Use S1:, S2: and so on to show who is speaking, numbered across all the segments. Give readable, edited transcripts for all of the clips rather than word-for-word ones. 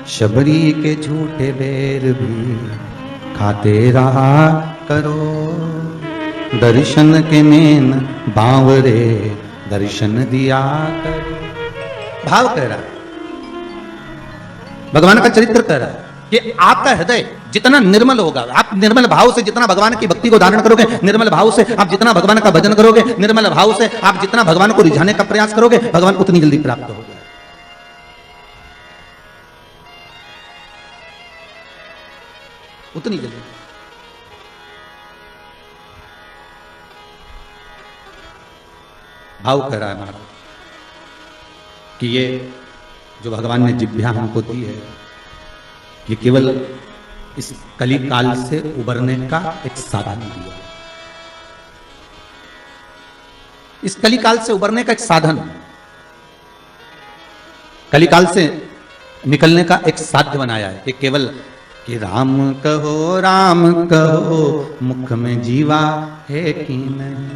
S1: शबरी के झूठे बेर भी खाते रहा करो, दर्शन के नेन बावरे दर्शन दिया करो। भाव कह रहा है, भगवान का चरित्र कह रहा है कि आपका हृदय जितना निर्मल होगा, आप निर्मल भाव से जितना भगवान की भक्ति को धारण करोगे, निर्मल भाव से आप जितना भगवान का भजन करोगे, निर्मल भाव से आप जितना भगवान को रिझाने का प्रयास करोगे, भगवान उतनी जल्दी प्राप्त होगा। उतनी जल्दी। भाव कह रहा है महाराज कि ये जो भगवान ने जिह्वा हमको दी है, ये केवल इस कली काल से उबरने का एक साधन दिया है। इस कली काल से उबरने का एक साधन, कली काल से निकलने का एक साध्य बनाया है कि केवल कि राम कहो मुख में जीवा है कि नहीं।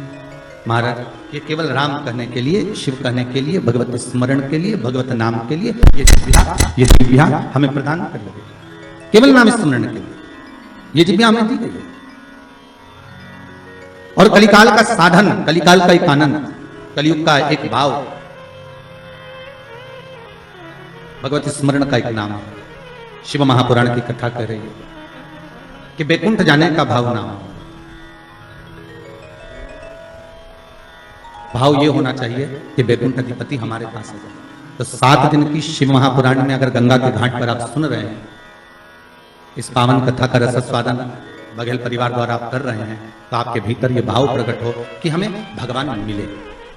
S1: महाराज ये केवल राम कहने के लिए, शिव कहने के लिए, भगवत स्मरण के लिए, भगवत नाम के लिए ये जिह्वा हमें प्रदान कर लगे, केवल नाम स्मरण के लिए ये जिह्वा हमें दी गई है। और कलिकाल का साधन, कलिकाल का एक आनंद, कलियुग का एक भाव भगवत स्मरण का एक नाम है। शिव महापुराण की कथा कह रही है कि बैकुंठ जाने का भाव ना हो। भाव ये होना चाहिए कि बैकुंठ अधिपति हमारे पास है। तो 7 दिन की शिव महापुराण में अगर गंगा के घाट पर आप सुन रहे हैं, इस पावन कथा का रसस्वादन बघेल परिवार द्वारा आप कर रहे हैं, तो आपके भीतर ये भाव प्रकट हो कि हमें भगवान मिले।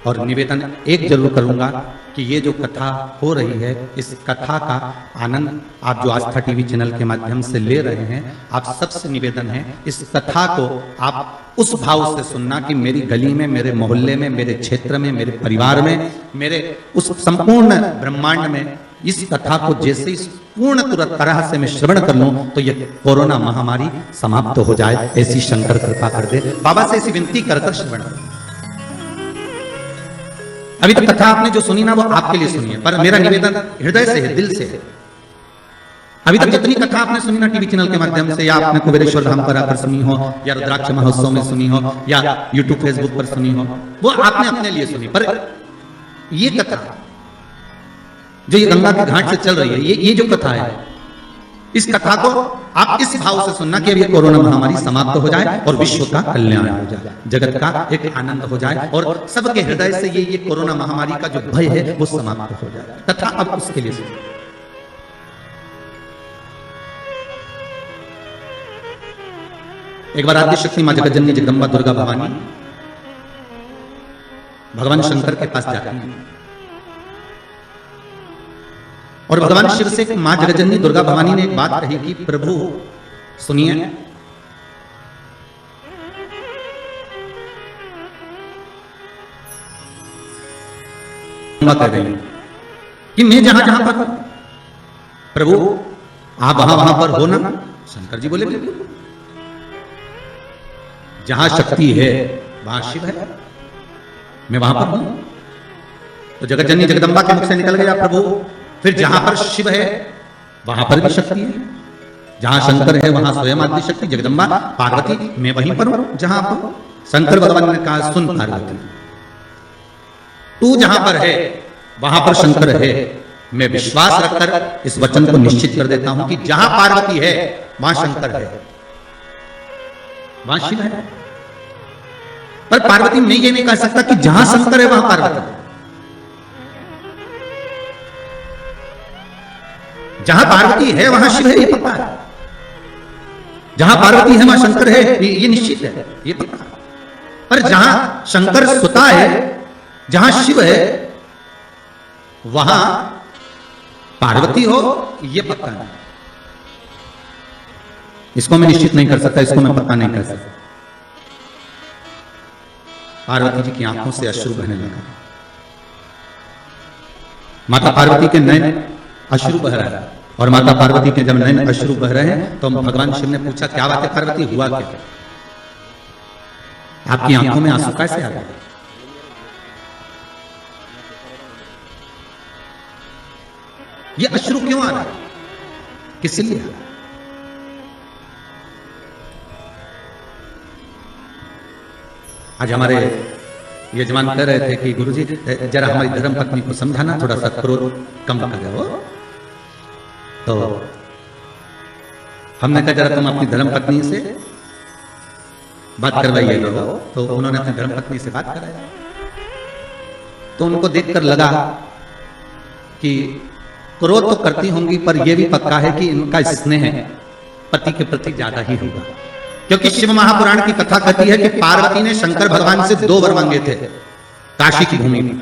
S1: और निवेदन एक जरूर करूंगा कि ये जो कथा हो रही है, इस कथा का आनंद आप जो आस्था टीवी चैनल के माध्यम से ले रहे हैं, आप सबसे निवेदन है इस कथा को आप उस भाव से सुनना कि मेरी गली में, मेरे मोहल्ले में, मेरे क्षेत्र में, मेरे परिवार में, मेरे उस संपूर्ण ब्रह्मांड में इस कथा को जैसे इस पूर्ण तरह से मैं श्रवण कर लूं तो ये कोरोना महामारी समाप्त हो जाए, ऐसी शंकर कृपा कर दे। बाबा से ऐसी विनती कर श्रवण। अभी तक कथा आपने जो सुनी ना वो आपके लिए सुनी है, पर मेरा निवेदन हृदय से है, दिल से है। अभी तक जितनी कथा आपने सुनी ना टीवी चैनल के माध्यम से, या आपने कुबेरेश्वर धाम पर आकर सुनी हो, या रुद्राक्ष महोत्सव में सुनी हो, या यूट्यूब फेसबुक पर सुनी हो, वो आपने अपने लिए सुनी। पर ये कथा जो ये गंगा के घाट से चल रही है, ये जो कथा है, इस कथा को आप इस भाव से सुनना कि अब ये कोरोना महामारी समाप्त हो जाए और विश्व का कल्याण हो जाए, जगत का एक आनंद हो जाए और सबके हृदय से ये कोरोना महामारी का जो भय है वो समाप्त हो जाए। कथा अब उसके लिए सुनिए। एक बार आद्य शक्ति मां जगतजननी जगदम्बा दुर्गा भवानी भगवान शंकर के पास जाती है और भगवान शिव से मां जगतजननी दुर्गा भवानी ने एक बात कही कि प्रभु सुनिए, कह रही कि मैं जहां जहां पर प्रभु आप वहां पर हो ना। शंकर जी बोले जहां शक्ति है वहां शिव है, मैं वहां पर हूं। तो जगतजननी जगदम्बा के मुख से निकल गया प्रभु, फिर जहां पर शिव है वहां पर भी शक्ति है, जहां शंकर है वहां स्वयं आदि शक्ति जगदम्बा पार्वती, मैं वहीं पर हूं जहां पर। शंकर भगवान ने कहा सुन पार्वती, तू जहां पर है वहां पर शंकर है। मैं विश्वास रखकर इस वचन को निश्चित कर देता हूं कि जहां पार्वती है वहां शंकर है, वहां शिव है। पर पार्वती मैं ये नहीं कह सकता कि जहां शंकर है वहां पार्वती है। जहां पार्वती है वहां शिव है, ये पता है। जहां पार्वती है वहां शंकर है, ये निश्चित है, ये पता है। पर जहां शंकर सुता है, जहां शिव है वहां पार्वती हो, ये पता है। इसको मैं निश्चित नहीं कर सकता, इसको मैं पता नहीं कर सकता। पार्वती जी की आंखों से अश्रु बहने लगा। माता पार्वती के नयन अश्रु बह रहा है और माता पार्वती के जब नयन अश्रु बह रहे हैं तो भगवान शिव ने पूछा क्या बात है पार्वती, हुआ क्या? आपकी आंखों में आंसू कैसे आ गए? ये अश्रु क्यों आ रहा है? किस लिए? आज हमारे यजमान कह रहे थे कि गुरुजी जरा हमारी धर्म पत्नी को समझाना, थोड़ा सा क्रोध कम करो। तो हमने कहा जरा तुम अपनी धर्म पत्नी से बात करवाइए लो। तो उन्होंने अपनी धर्म पत्नी से बात कराया। तो उनको देखकर लगा कि क्रोध तो करती होंगी, पर यह भी पक्का है कि इनका स्नेह पति के प्रति ज्यादा ही होगा। क्योंकि शिव महापुराण की कथा कहती है कि पार्वती ने शंकर भगवान से 2 वर मांगे थे काशी की भूमि में।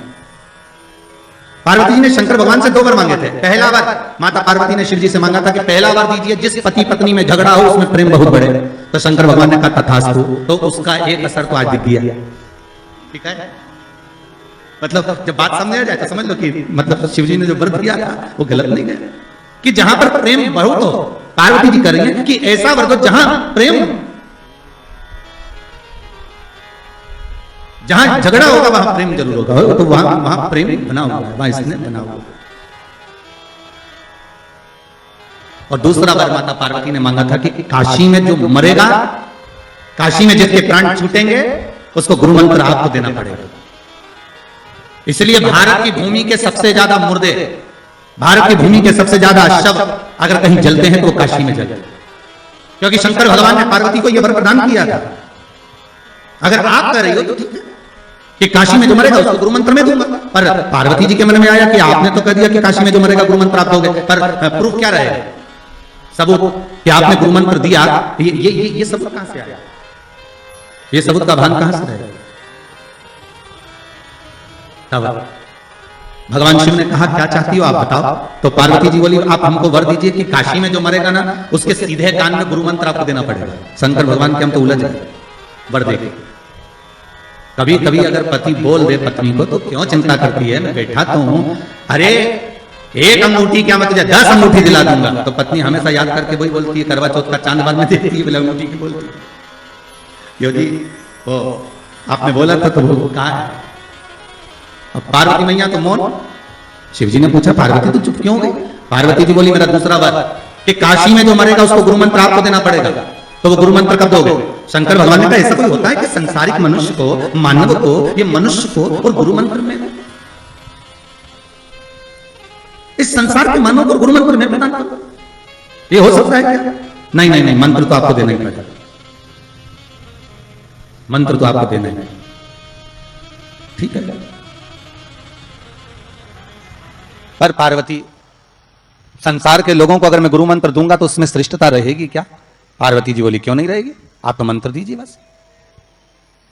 S1: पार्वती जी ने शंकर भगवान से 2 वर मांगे थे। पहला वर माता पार्वती ने शिव जी से मांगा था कि पहला वर दीजिए जिस पति पत्नी में झगड़ा हो उसमें प्रेम बहुत बढ़े। तो शंकर भगवान ने कहा तथास्तु। तो उसका एक असर तो आज दिख गया। ठीक है, मतलब जब बात समझ आ जाए तो समझ लो कि मतलब शिव जी ने जो वर दिया था वो गलत नहीं गया। कि जहां पर प्रेम बहुत हो, पार्वती जी कर रही है कि ऐसा वर दो जहां प्रेम, जहां झगड़ा होगा वहां प्रेम जरूर होगा। तो वहां प्रेम बना हुआ है, वहां स्नेह बना हुआ है। और दूसरा वर माता पार्वती ने मांगा था कि काशी में जो मरेगा, काशी में जिसके प्राण छूटेंगे उसको गुरु मंत्र आपको देना पड़ेगा। इसलिए भारत की भूमि के सबसे ज्यादा मुर्दे, भारत की भूमि के सबसे ज्यादा शव अगर कहीं जलते हैं तो वो काशी में जलते हैं। क्योंकि शंकर भगवान ने पार्वती को यह वर प्रदान किया था। अगर आप कह रही हो तो ठीक है कि काशी में जो मरेगा उसको गुरु मंत्र में दूंगा, पर पार्वती जी के मन में आया कि आपने तो कह दिया कि काशी में जो मरेगा गुरु मंत्र आप दोगे, पर प्रूफ क्या रहेगा, सबूत कि आपने गुरु मंत्र दिया। ये सबूत कहां से आया? ये सबूत का भान कहां से रहेगा? तब भगवान शिव ने कहा क्या चाहती हो आप बताओ। तो पार्वती जी बोली आप हमको वर दीजिए कि काशी में जो मरेगा ना उसके सीधे कान में गुरु मंत्र आपको देना पड़ेगा। शंकर भगवान के हम तो उलझ गए, वर दे। कभी कभी अगर पति बोल दे पत्नी को तो क्यों चिंता करती है, मैं बैठा तो हूं। अरे एक अंगूठी क्या मैं तुझे 10 अंगूठी दिला दूंगा। तो पत्नी हमेशा याद करके वही बोलती है, करवा चौथ का चांद बाद में देखती है, अंगूठी की बोलती है। यो जी वो आपने बोला था तो वो कहा है। अब पार्वती मैया तो मौन। शिव जी ने पूछा पार्वती तू चुप क्यों गई? पार्वती जी बोली मेरा दूसरा वर कि काशी में जो मरेगा उसको गुरु मंत्र आपको देना पड़ेगा। तो वो गुरु मंत्र कब दोगे? शंकर भगवान ने कहा ऐसा कोई होता है कि संसारिक मनुष्य को, मानव को, ये मनुष्य को और गुरु मंत्र में, इस संसार के मानव को गुरु मंत्र में प्रदान करो, ये हो सकता है क्या? नहीं नहीं नहीं, मंत्र तो आपको देना ही पड़ेगा, मंत्र तो आपको देना ही। ठीक है, पर पार्वती संसार के लोगों को अगर मैं गुरु मंत्र दूंगा तो उसमें श्रेष्ठता रहेगी क्या? पार्वती जी बोली क्यों नहीं रहेगी, आप तो मंत्र दीजिए बस।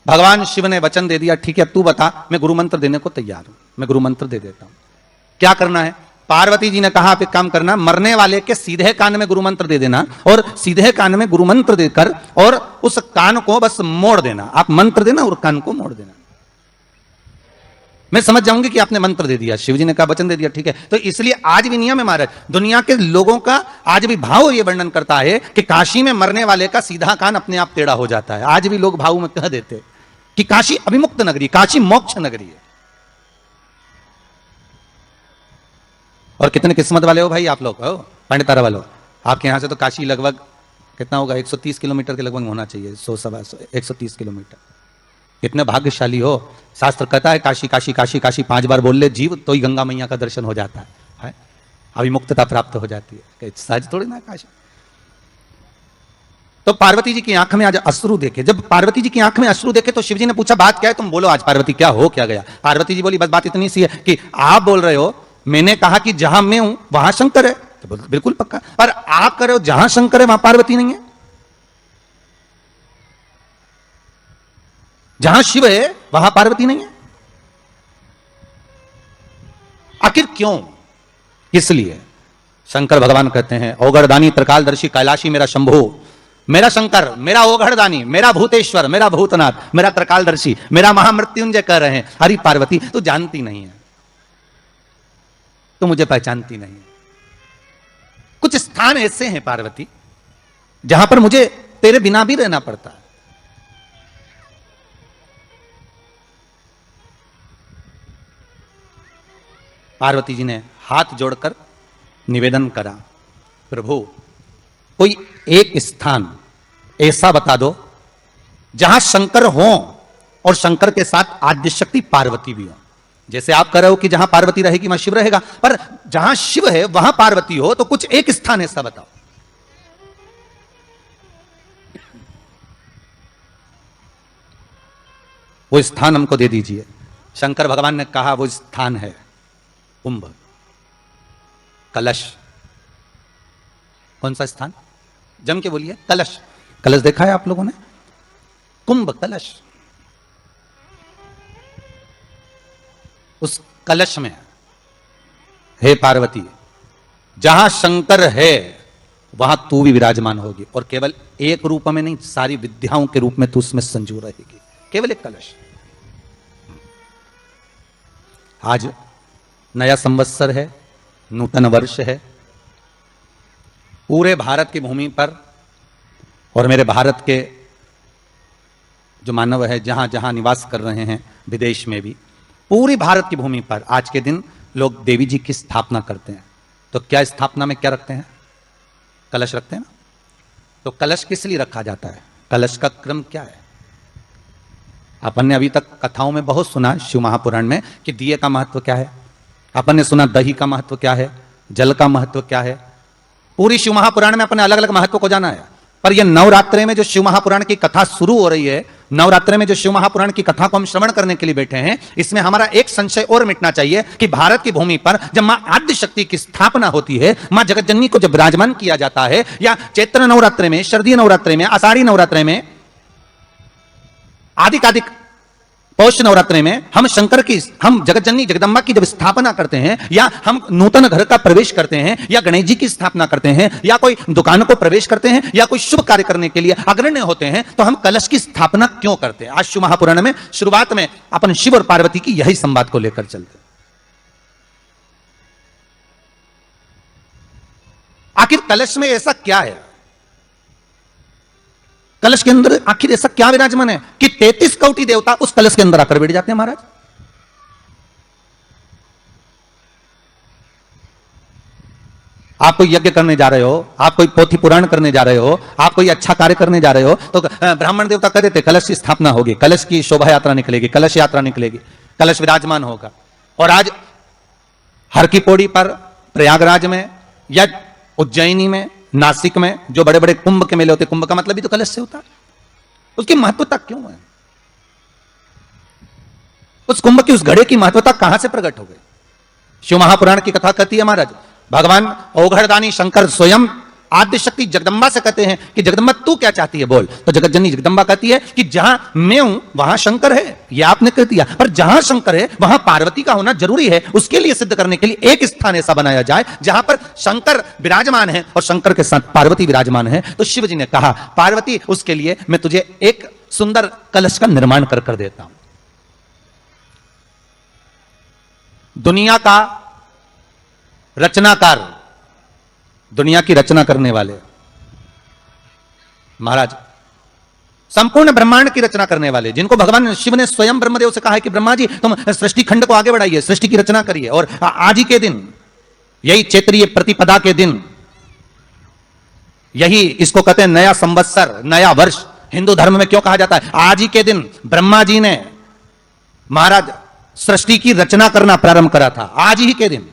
S1: भगवान शिव ने वचन दे दिया ठीक है तू बता, मैं गुरु मंत्र देने को तैयार हूं, मैं गुरु मंत्र दे देता हूं। क्या करना है? पार्वती जी ने कहा आप एक काम करना, मरने वाले के सीधे कान में गुरु मंत्र दे देना और सीधे कान में गुरु मंत्र देकर और उस कान को बस मोड़ देना। आप मंत्र देना और कान को मोड़ देना, मैं समझ जाऊंगी कि आपने मंत्र दे दिया। शिव जी ने कहा वचन दे दिया ठीक है। तो इसलिए आज भी नियम है महाराज, दुनिया के लोगों का आज भी भाव ये वर्णन करता है कि काशी में मरने वाले का सीधा कान अपने आप टेढ़ा हो जाता है। आज भी लोग भाव में कह देते कि काशी अभिमुक्त नगरी, काशी मोक्ष नगरी है। और कितने किस्मत वाले हो भाई आप लोग, हो पंडितारा वालों, आपके यहां से तो काशी लगभग कितना होगा, 130 किलोमीटर के लगभग होना चाहिए, 130 किलोमीटर। कितने भाग्यशाली हो। शास्त्र कहता है काशी काशी काशी काशी 5 बार बोल ले जीव तो ही गंगा मैया का दर्शन हो जाता है, अभिमुक्तता प्राप्त हो जाती है। सहज थोड़ी ना काशी। तो पार्वती जी की आंख में आज अश्रु देखे, जब पार्वती जी की आंख में अश्रु देखे तो शिव जी ने पूछा बात क्या है, तुम बोलो आज पार्वती क्या हो क्या गया। पार्वती जी बोली बस बात इतनी सी है कि आप बोल रहे हो मैंने कहा कि जहां मैं हूं वहां शंकर है, तो बिल्कुल पक्का, पर आप कह रहे हो जहां शंकर है वहां पार्वती नहीं है, जहां शिव है वहां पार्वती नहीं है। आखिर क्यों? इसलिए शंकर भगवान कहते हैं ओगरदानी त्रिकालदर्शी कैलाशी मेरा शंभो, मेरा शंकर, मेरा ओगढ़दानी, मेरा भूतेश्वर, मेरा भूतनाथ, मेरा त्रिकालदर्शी, मेरा महामृत्युंजय कह रहे हैं। अरे पार्वती तू जानती नहीं है, तू मुझे पहचानती नहीं है। कुछ स्थान ऐसे हैं पार्वती जहां पर मुझे तेरे बिना भी रहना पड़ता है। पार्वती जी ने हाथ जोड़कर निवेदन करा प्रभु कोई एक स्थान ऐसा बता दो जहां शंकर हो और शंकर के साथ आद्य शक्ति पार्वती भी हो। जैसे आप कह रहे हो कि जहां पार्वती रहेगी वहां शिव रहेगा, पर जहां शिव है वहां पार्वती हो, तो कुछ एक स्थान ऐसा बताओ। वो स्थान हमको दे दीजिए। शंकर भगवान ने कहा वो स्थान है कुंभ, कलश। कौन सा स्थान? जम के बोलिए। कलश। कलश देखा है आप लोगों ने? कुंभ कलश। उस कलश में हे पार्वती, जहां शंकर है वहां तू भी विराजमान होगी, और केवल एक रूप में नहीं, सारी विद्याओं के रूप में तू उसमें संजू रहेगी। केवल एक कलश। आज नया संवत्सर है, नूतन वर्ष है। पूरे भारत की भूमि पर और मेरे भारत के जो मानव है जहां जहां निवास कर रहे हैं, विदेश में भी, पूरी भारत की भूमि पर आज के दिन लोग देवी जी की स्थापना करते हैं। तो क्या स्थापना में क्या रखते हैं? कलश रखते हैं ना। तो कलश किस लिए रखा जाता है? कलश का क्रम क्या है? अपन ने अभी तक कथाओं में बहुत सुना, शिव महापुराण में, कि दिए का महत्व क्या है। अपन ने सुना दही का महत्व क्या है, जल का महत्व क्या है। पूरी शिव महापुराण में अपने अलग अलग महत्व को जाना है। पर यह नवरात्रे में जो शिव महापुराण की कथा शुरू हो रही है, नवरात्रे में जो शिव महापुराण की कथा को हम श्रवण करने के लिए बैठे हैं, इसमें हमारा एक संशय और मिटना चाहिए कि भारत की भूमि पर जब मां आद्य शक्ति की स्थापना होती है, मां जगतजननी को जब विराजमान किया जाता है, या चैत्र नवरात्रे में, शरदीय नवरात्रे में, आषाढ़ी नवरात्रे में, आदिक पौष नवरात्रि में हम शंकर की, हम जगतजननी जगदम्बा की जब स्थापना करते हैं, या हम नूतन घर का प्रवेश करते हैं, या गणेश जी की स्थापना करते हैं, या कोई दुकान को प्रवेश करते हैं, या कोई शुभ कार्य करने के लिए अग्रण्य होते हैं, तो हम कलश की स्थापना क्यों करते हैं? आज शिव महापुराण में शुरुआत में अपन शिव और पार्वती की यही संवाद को लेकर चलते हैं। आखिर कलश में ऐसा क्या है? कलश के अंदर आखिर ऐसा क्या विराजमान है कि 33 कोटि देवता उस कलश के अंदर आकर बैठ जाते हैं? महाराज, आप कोई यज्ञ करने जा रहे हो, आप कोई पोथी पुराण करने जा रहे हो, आप कोई अच्छा कार्य करने जा रहे हो, तो ब्राह्मण देवता कह देते कलश की स्थापना होगी, कलश की शोभा यात्रा निकलेगी, कलश यात्रा निकलेगी, कलश विराजमान होगा। और आज हर की पौड़ी पर, प्रयागराज में, या उज्जैनी में, नासिक में जो बड़े बड़े कुंभ के मेले होते, कुंभ का मतलब भी तो कलश से होता है। उसकी महत्वता क्यों है? उस कुंभ की, उस घड़े की महत्वता कहां से प्रकट हो गई? शिव महापुराण की कथा कहती है महाराज, भगवान ओघड़दानी शंकर स्वयं आद्य शक्ति जगदम्बा से कहते हैं कि जगदम्बा तू क्या चाहती है बोल। तो जगतजननी जगदम्बा कहती है कि जहां मैं हूं वहां शंकर है। यह आपने कह दिया, पर जहां शंकर है वहां पार्वती का होना जरूरी है। उसके लिए सिद्ध करने के लिए एक स्थान ऐसा बनाया जाए जहां पर शंकर विराजमान है और शंकर के साथ पार्वती विराजमान है। तो शिव जी ने कहा, पार्वती उसके लिए मैं तुझे एक सुंदर कलश का निर्माण कर देता हूं। दुनिया का रचनाकार, दुनिया की रचना करने वाले महाराज, संपूर्ण ब्रह्मांड की रचना करने वाले, जिनको भगवान शिव ने स्वयं ब्रह्मदेव से कहा है कि ब्रह्मा जी तुम सृष्टि खंड को आगे बढ़ाइए, सृष्टि की रचना करिए। और आज ही के दिन, यही चैत्रीय प्रतिपदा के दिन, यही इसको कहते हैं नया संवत्सर, नया वर्ष। हिंदू धर्म में क्यों कहा जाता है? आज ही के दिन ब्रह्मा जी ने महाराज सृष्टि की रचना करना प्रारंभ करा था। आज ही के दिन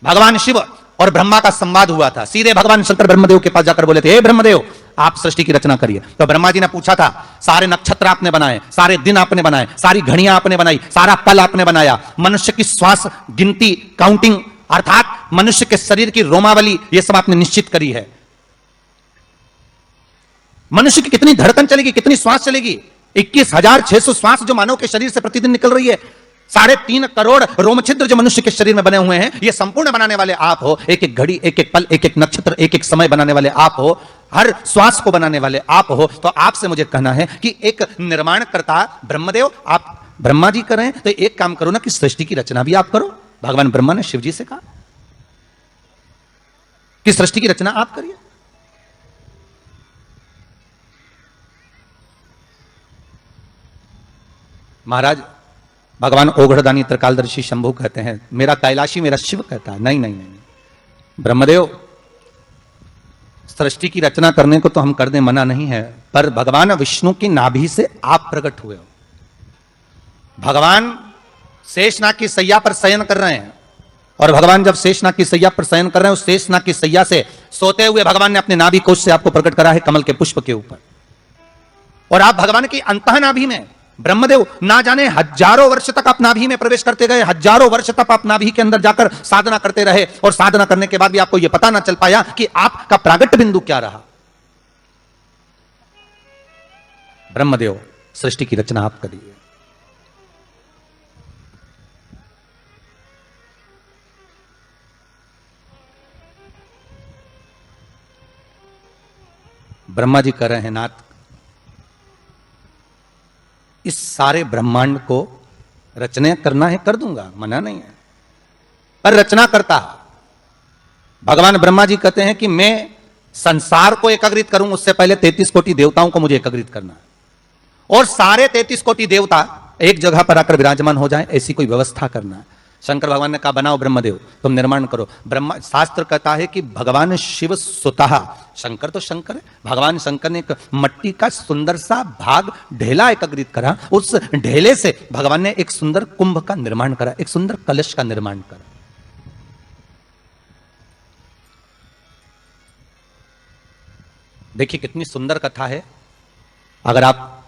S1: भगवान शिव और ब्रह्मा का संवाद हुआ था। सीधे भगवान शंकर ब्रह्मदेव के पास जाकर बोले थे, हे ब्रह्मदेव आप सृष्टि की रचना करिए। तो ब्रह्मा जी ने पूछा था, सारे नक्षत्र आपने बनाए, सारे दिन आपने बनाए, सारी घड़ियां आपने बनाई, सारा पल आपने बनाया, मनुष्य की श्वास गिनती, काउंटिंग, अर्थात मनुष्य के शरीर की रोमावली, यह सब आपने निश्चित करी है। मनुष्य की कितनी धड़कन चलेगी, कितनी श्वास चलेगी, 21,600 श्वास जो मानव के शरीर से प्रतिदिन निकल रही है, 3.5 करोड़ रोमछिद्र जो मनुष्य के शरीर में बने हुए हैं, ये संपूर्ण बनाने वाले आप हो। एक एक घड़ी, एक एक पल, एक एक नक्षत्र, एक एक समय बनाने वाले आप हो। हर श्वास को बनाने वाले आप हो। तो आपसे मुझे कहना है कि एक निर्माणकर्ता ब्रह्मदेव, आप ब्रह्मा जी करें तो एक काम करो ना कि सृष्टि की रचना भी आप करो। भगवान ब्रह्मा ने शिव जी से कहा कि सृष्टि की रचना आप करिए। महाराज भगवान ओघड़दानी त्रिकालदर्शी शंभु कहते हैं, मेरा कैलाशी मेरा शिव कहता है, नहीं नहीं नहीं ब्रह्मदेव सृष्टि की रचना करने को तो हम कर दें, मना नहीं है, पर भगवान विष्णु की नाभि से आप प्रकट हुए हो। भगवान शेषनाग की सैया पर शयन कर रहे हैं, और भगवान जब शेषनाग की सैया पर शयन कर रहे हैं, उस शेषनाग की सैया से सोते हुए भगवान ने अपने नाभि कोश से आपको प्रकट करा है कमल के पुष्प के ऊपर। और आप भगवान की अंतः नाभि में, ब्रह्मदेव ना जाने हजारों वर्ष तक आप नाभि में प्रवेश करते गए, हजारों वर्ष तक आप नाभि के अंदर जाकर साधना करते रहे, और साधना करने के बाद भी आपको यह पता ना चल पाया कि आपका प्रागट्य बिंदु क्या रहा। ब्रह्मदेव, सृष्टि की रचना आप करिए। ब्रह्मा जी कह रहे हैं, नाथ इस सारे ब्रह्मांड को रचना करना है, कर दूंगा, मना नहीं है, पर रचना करता भगवान ब्रह्मा जी कहते हैं कि मैं संसार को एकत्रित करूं, उससे पहले 33 कोटि देवताओं को मुझे एकत्रित करना है, और सारे 33 कोटि देवता एक जगह पर आकर विराजमान हो जाएं, ऐसी कोई व्यवस्था करना है। शंकर भगवान ने कहा, बनाओ ब्रह्मदेव, तुम निर्माण करो। ब्रह्मा, शास्त्र कहता है कि भगवान शिव स्वतः, शंकर तो शंकर है, भगवान शंकर ने एक मट्टी का सुंदर सा भाग ढेला एकत्रित करा, उस ढेले से भगवान ने एक सुंदर कुंभ का निर्माण करा, एक सुंदर कलश का निर्माण करा। देखिए कितनी सुंदर कथा है। अगर आप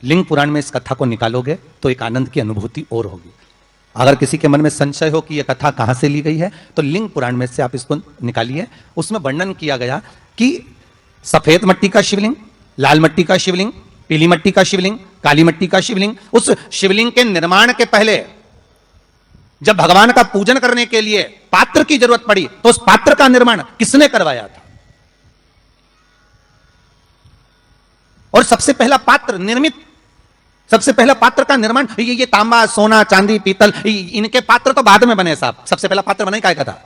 S1: लिंग पुराण में इस कथा को निकालोगे तो एक आनंद की अनुभूति और होगी। अगर किसी के मन में संशय हो कि यह कथा कहां से ली गई है, तो लिंग पुराण में से आप इसको निकालिए। उसमें वर्णन किया गया कि सफेद मट्टी का शिवलिंग, लाल मट्टी का शिवलिंग, पीली मट्टी का शिवलिंग, काली मट्टी का शिवलिंग, उस शिवलिंग के निर्माण के पहले जब भगवान का पूजन करने के लिए पात्र की जरूरत पड़ी, तो उस पात्र का निर्माण किसने करवाया था? और सबसे पहला पात्र निर्मित, सबसे पहला पात्र का निर्माण, ये तांबा, सोना, चांदी, पीतल, इनके पात्र तो बाद में बने साहब। सबसे पहला पात्र बना काय का था?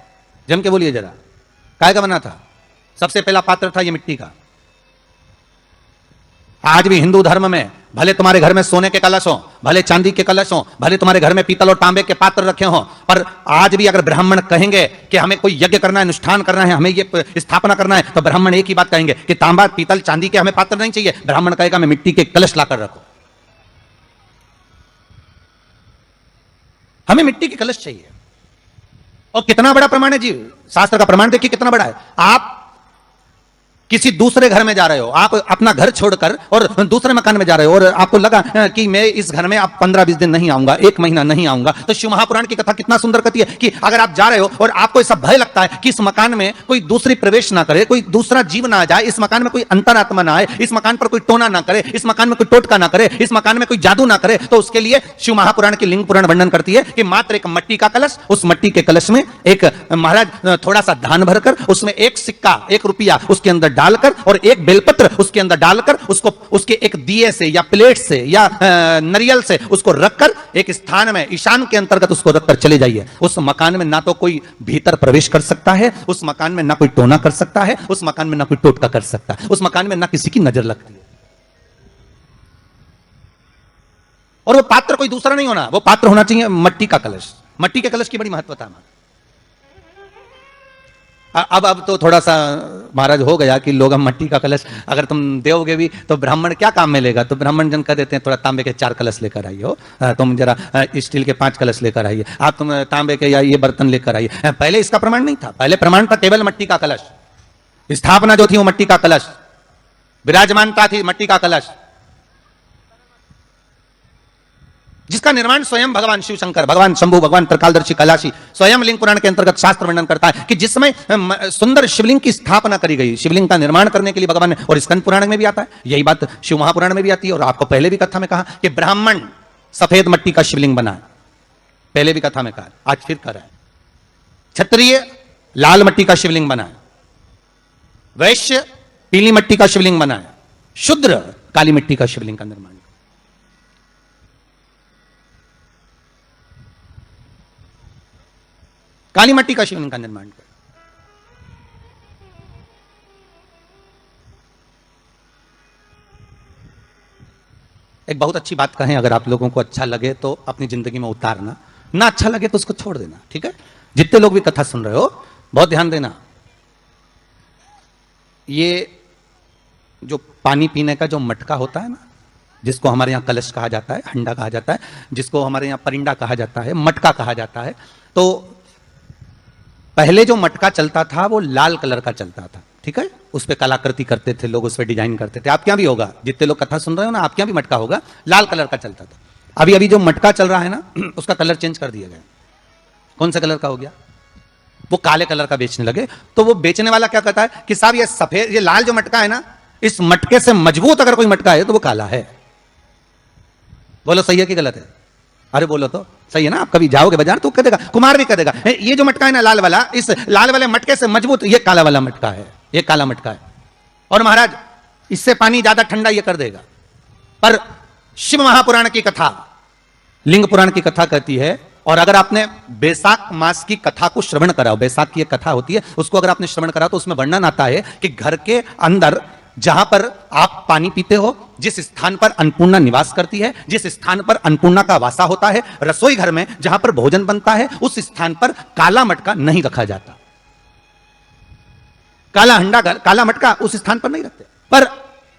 S1: जम के बोलिए जरा, काय का बना था? सबसे पहला पात्र था ये मिट्टी का। आज भी हिंदू धर्म में भले तुम्हारे घर में सोने के कलश हो, भले चांदी के कलश हो, भले तुम्हारे घर में पीतल और तांबे के पात्र रखे हो, पर आज भी अगर ब्राह्मण कहेंगे कि हमें कोई यज्ञ करना है, अनुष्ठान करना है, हमें ये स्थापना करना है, तो ब्राह्मण एक ही बात कहेंगे कि तांबा, पीतल, चांदी के हमें पात्र नहीं चाहिए। ब्राह्मण कहेगा मैं मिट्टी के कलश लाकर रखो, हमें मिट्टी के कलश चाहिए। और कितना बड़ा प्रमाण है जी, शास्त्र का प्रमाण देखिए कितना बड़ा है। आप किसी दूसरे घर में जा रहे हो, आप अपना घर छोड़कर और दूसरे मकान में जा रहे हो, और आपको लगा कि मैं इस घर में अब 15-20 दिन नहीं आऊंगा, 1 महीना नहीं आऊंगा, तो शिव महापुराण की कथा कितना सुंदर कहती है कि अगर आप जा रहे हो और आपको ऐसा भय लगता है कि इस मकान में कोई दूसरी प्रवेश ना करे, कोई दूसरा जीव ना आ जाए, इस मकान में कोई अंतरात्मा ना आए, इस मकान पर कोई टोना ना करे, इस मकान में कोई टोटका ना करे, इस मकान में कोई जादू ना करे, तो उसके लिए शिव महापुराण की लिंग पुराण वर्णन करती है कि मात्र एक मट्टी का कलश, उस मट्टी के कलश में एक महाराज थोड़ा सा धान भरकर, उसमें एक सिक्का, 1 रुपया उसके अंदर डालकर और एक बेलपत्र उसके अंदर डालकर, उसको उसके एक दिए से या प्लेट से या नरियल से उसको रखकर एक स्थान में ईशान के अंतर्गत उसको रखकर चले जाइए। उस मकान में ना तो कोई भीतर प्रवेश कर सकता है, उस मकान में ना कोई टोना कर सकता है, उस मकान में ना कोई टोटका कर सकता है, उस मकान में ना किसी की नजर लगती है। और वो पात्र कोई दूसरा नहीं होना, वो पात्र होना चाहिए मट्टी का कलश। मट्टी के कलश की बड़ी महत्वता है। अब तो थोड़ा सा महाराज हो गया कि लोग हम मट्टी का कलश अगर तुम दोगे भी तो ब्राह्मण क्या काम में लेगा, तो ब्राह्मण जन कह देते हैं थोड़ा तांबे के 4 कलश लेकर आइए हो, तुम जरा स्टील के 5 कलश लेकर आइए, आप तुम तांबे के या ये बर्तन लेकर आइए। पहले इसका प्रमाण नहीं था, पहले प्रमाण था केवल मट्टी का कलश। स्थापना जो थी वो मट्टी का कलश, विराजमानता थी मट्टी का कलश, जिसका निर्माण स्वयं भगवान शिव शंकर, भगवान शंभु, भगवान त्रिकालदर्शी कैलाशी स्वयं लिंग पुराण के अंतर्गत शास्त्र वर्णन करता है कि जिसमें सुंदर शिवलिंग की स्थापना करी गई। शिवलिंग का निर्माण करने के लिए भगवान ने, और स्कंद पुराण में भी आता है यही बात, शिव महापुराण में भी आती है, और आपको पहले भी कथा में कहा कि ब्राह्मण सफेद मट्टी का शिवलिंग बनाए, पहले भी कथा में कहा, आज फिर कह रहा है। क्षत्रिय लाल मट्टी का शिवलिंग बनाए, वैश्य पीली मट्टी का शिवलिंग बनाए, शूद्र काली मिट्टी का शिवलिंग का निर्माण। काली मट्टी का शिवलिंग का निर्माण कर। एक बहुत अच्छी बात कहें, अगर आप लोगों को अच्छा लगे तो अपनी जिंदगी में उतारना, ना अच्छा लगे तो उसको छोड़ देना, ठीक है? जितने लोग भी कथा सुन रहे हो बहुत ध्यान देना। ये जो पानी पीने का जो मटका होता है ना, जिसको हमारे यहाँ कलश कहा जाता है, हंडा कहा जाता है, जिसको हमारे यहाँ परिंडा कहा जाता है, मटका कहा जाता है, तो पहले जो मटका चलता था वो लाल कलर का चलता था, ठीक है, उस पर कलाकृति करते थे लोग, उस पर डिजाइन करते थे। आपके यहाँ भी होगा, जितने लोग कथा सुन रहे हो ना, आपके यहाँ भी मटका होगा, लाल कलर का चलता था। अभी अभी जो मटका चल रहा है ना, उसका कलर चेंज कर दिया गया। कौन सा कलर का हो गया? वो काले कलर का बेचने लगे। तो वो बेचने वाला क्या कहता है कि साहब ये सफेद, ये लाल जो मटका है ना, इस मटके से मजबूत अगर कोई मटका है तो वो काला है। बोलो सही है कि गलत है? अरे बोलो तो सही है ना। आप कभी जाओगे बाजार तो कह देगा, कुमार भी कह देगा, ये जो मटका है ना लाल वाला, इस लाल वाले मटके से मजबूत ये काला वाला मटका है, ये काला मटका है। और महाराज इससे पानी ज्यादा ठंडा ये कर देगा। पर शिव महापुराण की कथा, लिंग पुराण की कथा कहती है, और अगर आपने बैसाख मास की कथा को श्रवण कराओ, बैसाख की एक कथा होती है, उसको अगर आपने श्रवण करा तो उसमें वर्णन आता है कि घर के अंदर जहां पर आप पानी पीते हो, जिस स्थान पर अन्नपूर्णा निवास करती है, जिस स्थान पर अन्नपूर्णा का वासा होता है, रसोई घर में जहां पर भोजन बनता है, उस स्थान पर काला मटका नहीं रखा जाता। काला हंडा, काला मटका उस स्थान पर नहीं रखते। पर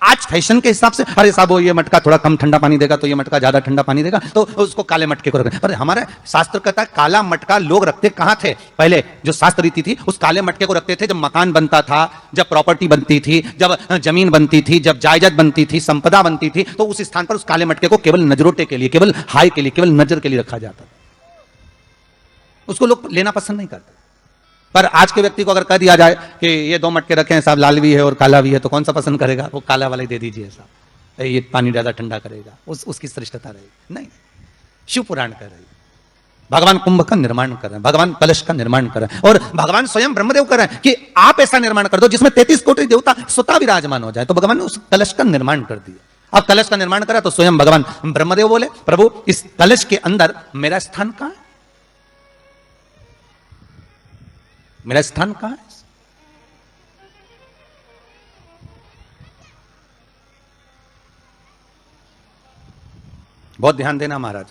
S1: आज फैशन के हिसाब से, अरे साहब ये मटका थोड़ा कम ठंडा पानी देगा, तो ये मटका ज्यादा ठंडा पानी देगा, तो उसको काले मटके को रखते। पर हमारा शास्त्र कहता है काला मटका लोग रखते कहां थे? पहले जो शास्त्र रीति थी, उस काले मटके को रखते थे जब मकान बनता था, जब प्रॉपर्टी बनती थी, जब जमीन बनती थी, जब जायदाद बनती थी, संपदा बनती थी, तो उस स्थान पर उस काले मटके को केवल नजरोटे के लिए, केवल हाय के लिए, केवल नजर के लिए रखा जाता था। उसको लोग लेना पसंद नहीं करते। पर आज के व्यक्ति को अगर कह दिया जाए कि ये दो मटके रखे हैं साहब, लाल भी है और काला भी है, तो कौन सा पसंद करेगा? वो काला वाला ही दे दीजिए साहब, ये पानी ज्यादा ठंडा करेगा, उसकी श्रेष्ठता रहेगी। नहीं, शिव पुराण कर रही, भगवान कुंभ का निर्माण कर रहे हैं, भगवान कलश का निर्माण कर रहे हैं, और भगवान स्वयं ब्रह्मदेव कर रहे हैं कि आप ऐसा निर्माण कर दो जिसमें 33 कोटि देवता स्वतः विराजमान हो जाए। तो भगवान ने उस कलश का निर्माण कर दिया। अब कलश का निर्माण करा तो स्वयं भगवान ब्रह्मदेव बोले, प्रभु इस कलश के अंदर मेरा स्थान कहां है? मेरा स्थान कहां है? बहुत ध्यान देना महाराज,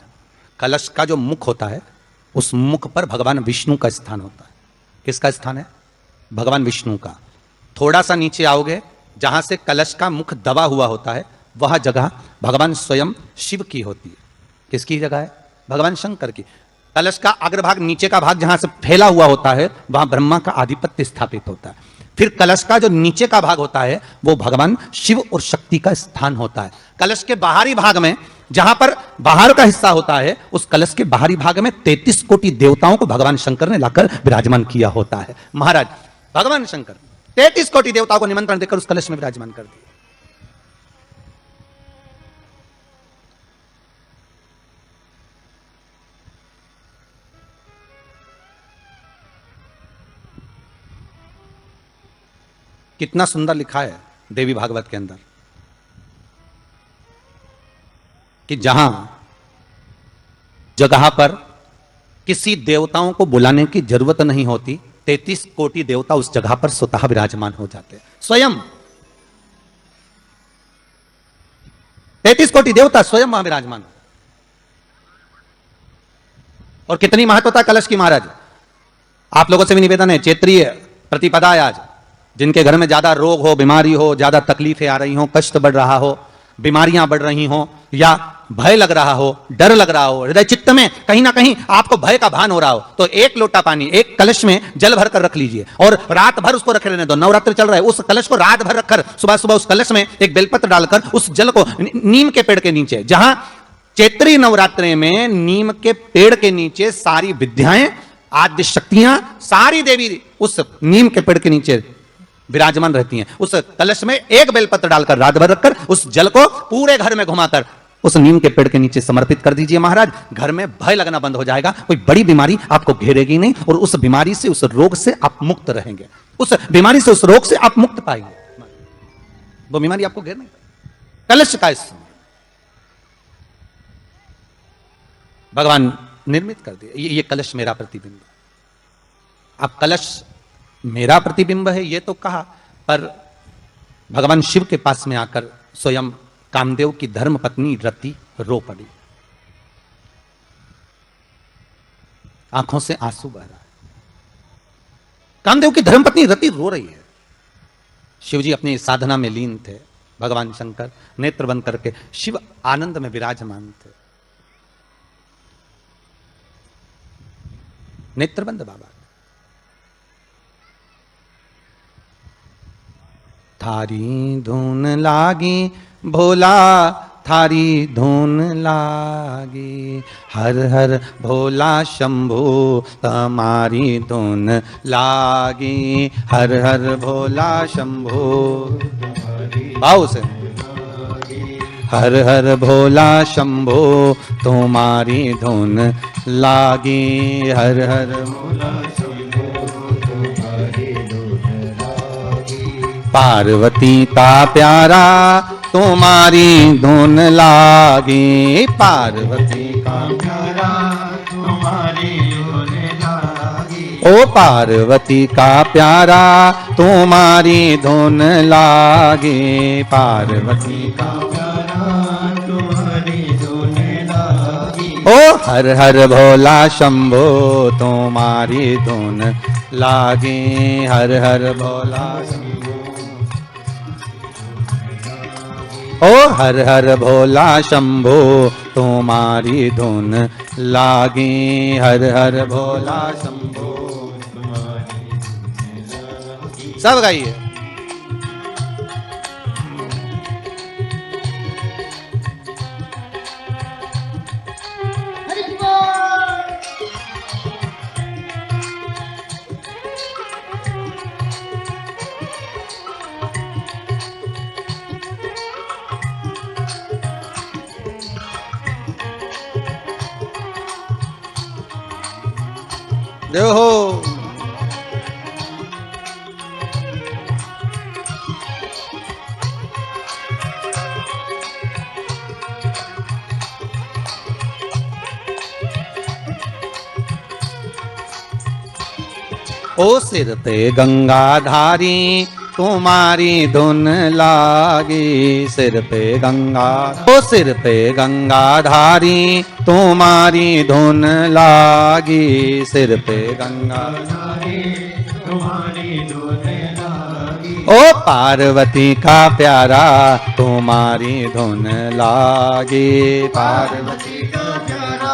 S1: कलश का जो मुख होता है, उस मुख पर भगवान विष्णु का स्थान होता है। किसका स्थान है? भगवान विष्णु का। थोड़ा सा नीचे आओगे, जहां से कलश का मुख दबा हुआ होता है, वह जगह भगवान स्वयं शिव की होती है। किसकी जगह है? भगवान शंकर की। कलश का अग्रभाग, नीचे का भाग जहां से फैला हुआ होता है, वहां ब्रह्मा का आधिपत्य स्थापित होता है। फिर कलश का जो नीचे का भाग होता है, वो भगवान शिव और शक्ति का स्थान होता है। कलश के बाहरी भाग में, जहां पर बाहर का हिस्सा होता है, उस कलश के बाहरी भाग में 33 कोटि देवताओं को भगवान शंकर ने लाकर विराजमान किया होता है। महाराज भगवान शंकर 33 कोटि देवताओं को निमंत्रण देकर उस कलश में विराजमान कर दिया। कितना सुंदर लिखा है देवी भागवत के अंदर कि जहां जगह पर किसी देवताओं को बुलाने की जरूरत नहीं होती, 33 कोटि देवता उस जगह पर स्वतः विराजमान हो जाते हैं। स्वयं 33 कोटि देवता स्वयं वहां विराजमान। और कितनी महत्वता कलश की महाराज। आप लोगों से भी निवेदन है, चैत्रीय प्रतिपदा है आज, जिनके घर में ज्यादा रोग हो, बीमारी हो, ज्यादा तकलीफें आ रही हो, कष्ट बढ़ रहा हो, बीमारियां बढ़ रही हो, या भय लग रहा हो, डर लग रहा हो, हृदय चित्त में कहीं ना कहीं आपको भय का भान हो रहा हो, तो एक लोटा पानी, एक कलश में जल भर कर रख लीजिए और रात भर उसको रखे रहने दो। नवरात्र चल रहा है, उस कलश को रात भर रखकर सुबह सुबह उस कलश में एक बेलपत्र डालकर उस जल को नीम के पेड़ के नीचे, जहां चैत्री नवरात्रि में नीम के पेड़ के नीचे सारी विद्याएं, आद्य शक्तियां, सारी देवी उस नीम के पेड़ के नीचे विराजमान रहती हैं। उस कलश में एक बेलपत्र डालकर रात भर रखकर उस जल को पूरे घर में घुमाकर उस नीम के पेड़ के नीचे समर्पित कर दीजिए महाराज। घर में भय लगना बंद हो जाएगा, कोई बड़ी बीमारी आपको घेरेगी नहीं, और उस बीमारी से, उस रोग से आप मुक्त रहेंगे। उस बीमारी से, उस रोग से आप मुक्त पाएंगे, वो बीमारी आपको घेर नहीं पाएगी। कलश का इस भगवान निर्मित कर दिया। ये कलश मेरा प्रतिबिंब है। अब कलश मेरा प्रतिबिंब है ये तो कहा, पर भगवान शिव के पास में आकर स्वयं कामदेव की धर्म पत्नी रति रो पड़ी, आंखों से आंसू बह रहा है। कामदेव की धर्म पत्नी रति रो रही है। शिव जी अपनी साधना में लीन थे। भगवान शंकर नेत्र बंद करके शिव आनंद में विराजमान थे। नेत्र बंद बाबा। थारी धुन लागी भोला, थारी धुन लागी, हर हर भोला शंभू तुम्हारी धुन लागी, हर हर भोला शंभू। भाव से हर हर भोला शंभू तुम्हारी धुन लागी, हर हर भोला शंभू तुम्हारी धुन लागी। पार्वती का प्यारा तुम्हारी धुन लागी, पार्वती का प्यारा तुम्हारी धुन लागी। ओ पार्वती का प्यारा तुम्हारी धुन लागी, पार्वती का प्यारा तुम्हारी धुन लागी। ओ हर हर भोला शंभो तुम्हारी धुन लागी, हर हर भोला शंभो। ओ हर हर भोला शंभो तुम्हारी धुन लागी, हर हर भोला शंभो तुम्हारी धुन लागी। सब गाइए। हो ओ सिर पे गंगाधारी तुम्हारी धुन लागी, सिर पे गंगा। ओ सिर पे गंगाधारी तुम्हारी धुन लागी, सिर पे गंगाधारी तुम्हारी धुन लागी। ओ पार्वती का प्यारा तुम्हारी धुन लागी, पार्वती का प्यारा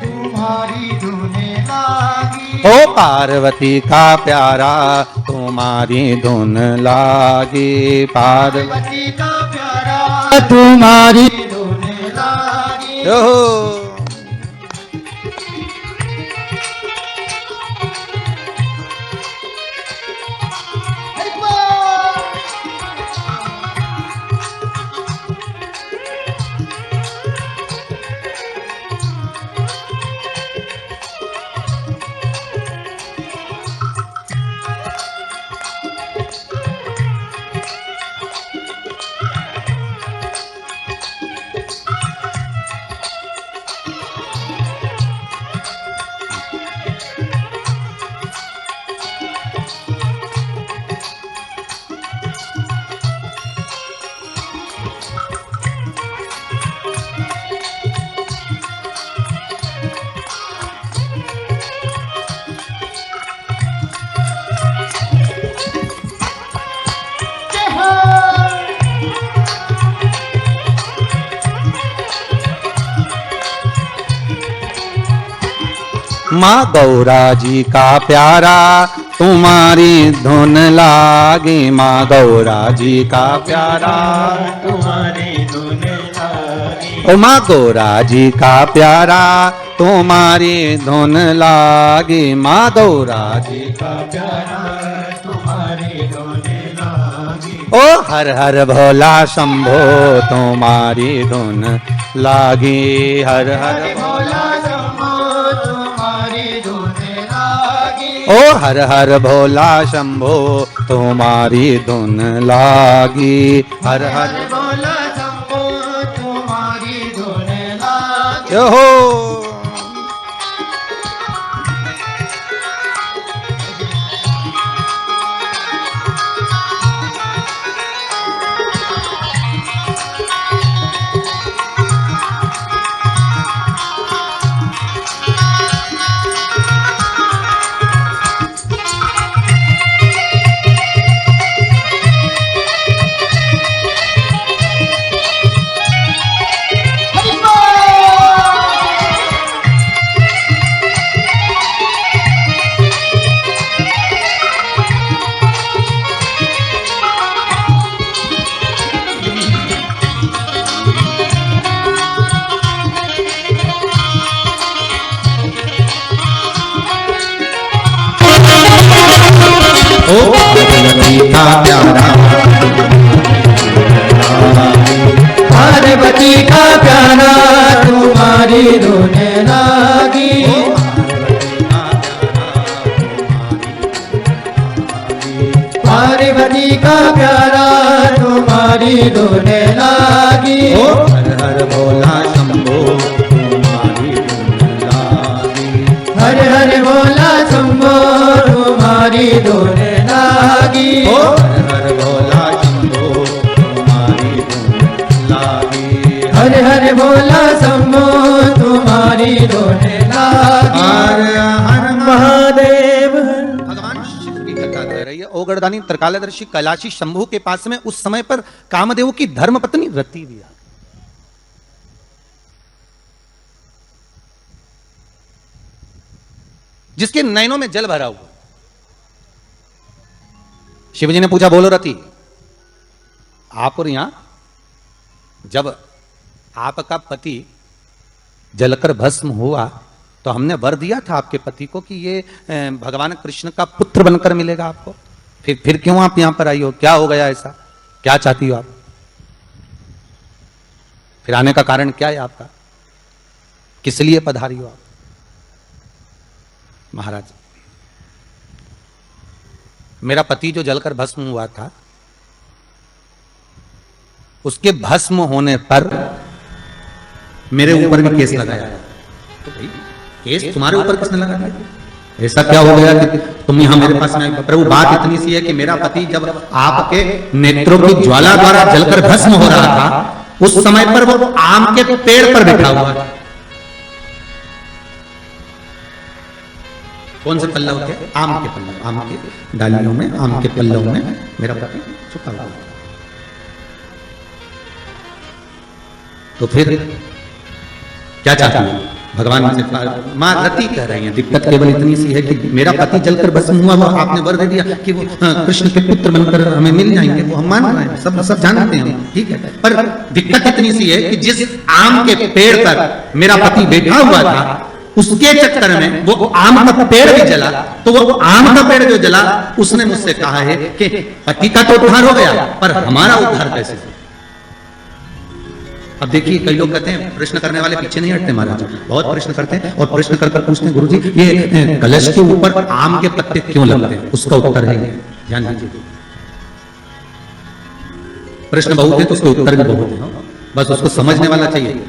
S1: तुम्हारी धुन लागी। ओ पार्वती का प्यारा तुम्हारी धुन लागी, पार्वती का प्यारा तुम्हारी धुन लागी। हो माँ गौरा जी का प्यारा तुम्हारी धुन लागी, माँ गौरा जी का प्यारा तुम्हारी धुन लागी। ओ माँ गौरा जी का प्यारा तुम्हारी धुन लागी, माँ गौरा जी का प्यारा तुम्हारी धुन लागी। ओ हर हर भोला शंभो तुम्हारी धुन लागी, हर हर भोला ओ हर हर भोला शंभो तुम्हारी धुन लागी, हर हर भोला शंभो तुम्हारी धुन लागी। हो
S2: प्यारा तुम्हारी धुन लागी।
S1: ओ हर हर भोला शंभो तुम्हारी धुन लागी।
S2: हर हर भोला शंभो तुम्हारी धुन लागी।
S1: ओ हर हर भोला शंभो तुम्हारी धुन लागी।
S2: हर हर भोला शंभो तुम्हारी धुन लागी।
S1: हर हर
S2: महादेव।
S1: भगवान शिव की कथा कह रही है। ओगरदानी त्रिकालदर्शी कैलाशी शंभु के पास में उस समय पर कामदेव की धर्मपत्नी रति भी आ गई। जिसके नयनों में जल भरा हुआ। शिवजी ने पूछा, बोलो रति, आप और यहां जब आपका पति जलकर भस्म हुआ तो हमने वर दिया था आपके पति को कि ये भगवान कृष्ण का पुत्र बनकर मिलेगा आपको। फिर क्यों आप यहां पर आई हो? क्या हो गया ऐसा? क्या चाहती हो आप? फिर आने का कारण क्या है आपका? किस लिए पधारी हो आप? महाराज, मेरा पति जो जलकर भस्म हुआ था, उसके भस्म होने पर मेरे ऊपर भी केस लगाया। तो भाई केस तुम्हारे ऊपर किसने लगाया? ऐसा क्या हो गया कि तुम यहां मेरे पास में आई? प्रभु, बात इतनी सी है कि मेरा पति जब आपके नेत्रों की ज्वाला द्वारा जलकर भस्म हो रहा था, उस समय पर वो आम के पेड़ पर बैठा हुआ। कौन से पल्लव के? आम के पल्लव, आम के डालियों में, आम के पल्लव में मेरा पति छुपा हुआ। तो फिर क्या चाहती है? भगवान से मां रति कह रही है, दिक्कत केवल इतनी सी है कि मेरा पति जलकर भस्म हुआ, वो आपने वर दे दिया कि वो कृष्ण के पुत्र बनकर हमें मिल जाएंगे। वो हम मान रहे हैं, सब जानते हैं, ठीक है। पर दिक्कत इतनी सी है कि जिस आम के पेड़ पर मेरा पति बैठा हुआ था, उसके चक्कर में वो आम का पेड़ भी जला। तो वो आम का पेड़ जो जला, उसने मुझसे कहा है कि पति का तो उद्धार हो गया, पर हमारा उद्धार कैसे? अब देखिए, कई लोग कहते हैं प्रश्न करने वाले पीछे नहीं हटते महाराज, बहुत प्रश्न करते हैं और प्रश्न कर पूछते हैं, गुरुजी ये कलश के ऊपर आम के पत्ते क्यों लगते हैं? उसका उत्तर है, ध्यान दीजिए। प्रश्न बहुत है तो उसके उत्तर भी बहुत है, बस उसको समझने वाला चाहिए।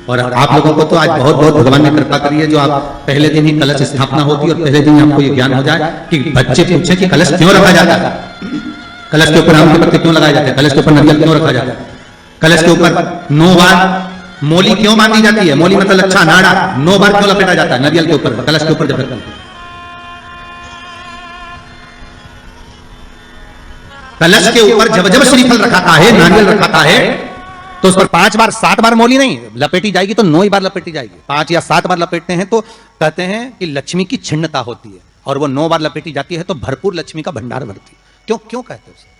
S1: और आप लोगों को तो आज बहुत बहुत भगवान ने कृपा करी है, जो आप पहले दिन ही कलश स्थापना होती है और पहले दिन आपको ये ज्ञान हो जाए कि बच्चे पूछे कि कलश क्यों रखा जाता है, कलश के ऊपर आम के पत्ते क्यों लगाए जाते हैं, कलश के ऊपर नारियल क्यों रखा जाता है, कलश के ऊपर 9 बार मोली क्यों बांधी जाती है? मोली मतलब अच्छा नाड़ा 9 बार क्यों लपेटा जाता है नारियल के ऊपर, कलश के ऊपर जब रखते हैं? कलश के ऊपर जब जब श्रीफल रखाता है, नारियल रखाता है, तो उस पर 5 बार 7 बार मोली नहीं लपेटी जाएगी, तो 9 ही बार लपेटी जाएगी। 5 या 7 बार लपेटते हैं तो कहते हैं कि लक्ष्मी की छिन्नता होती है, और वो 9 बार लपेटी जाती है तो भरपूर लक्ष्मी का भंडार भरती है। क्यों कहते हैं उसे?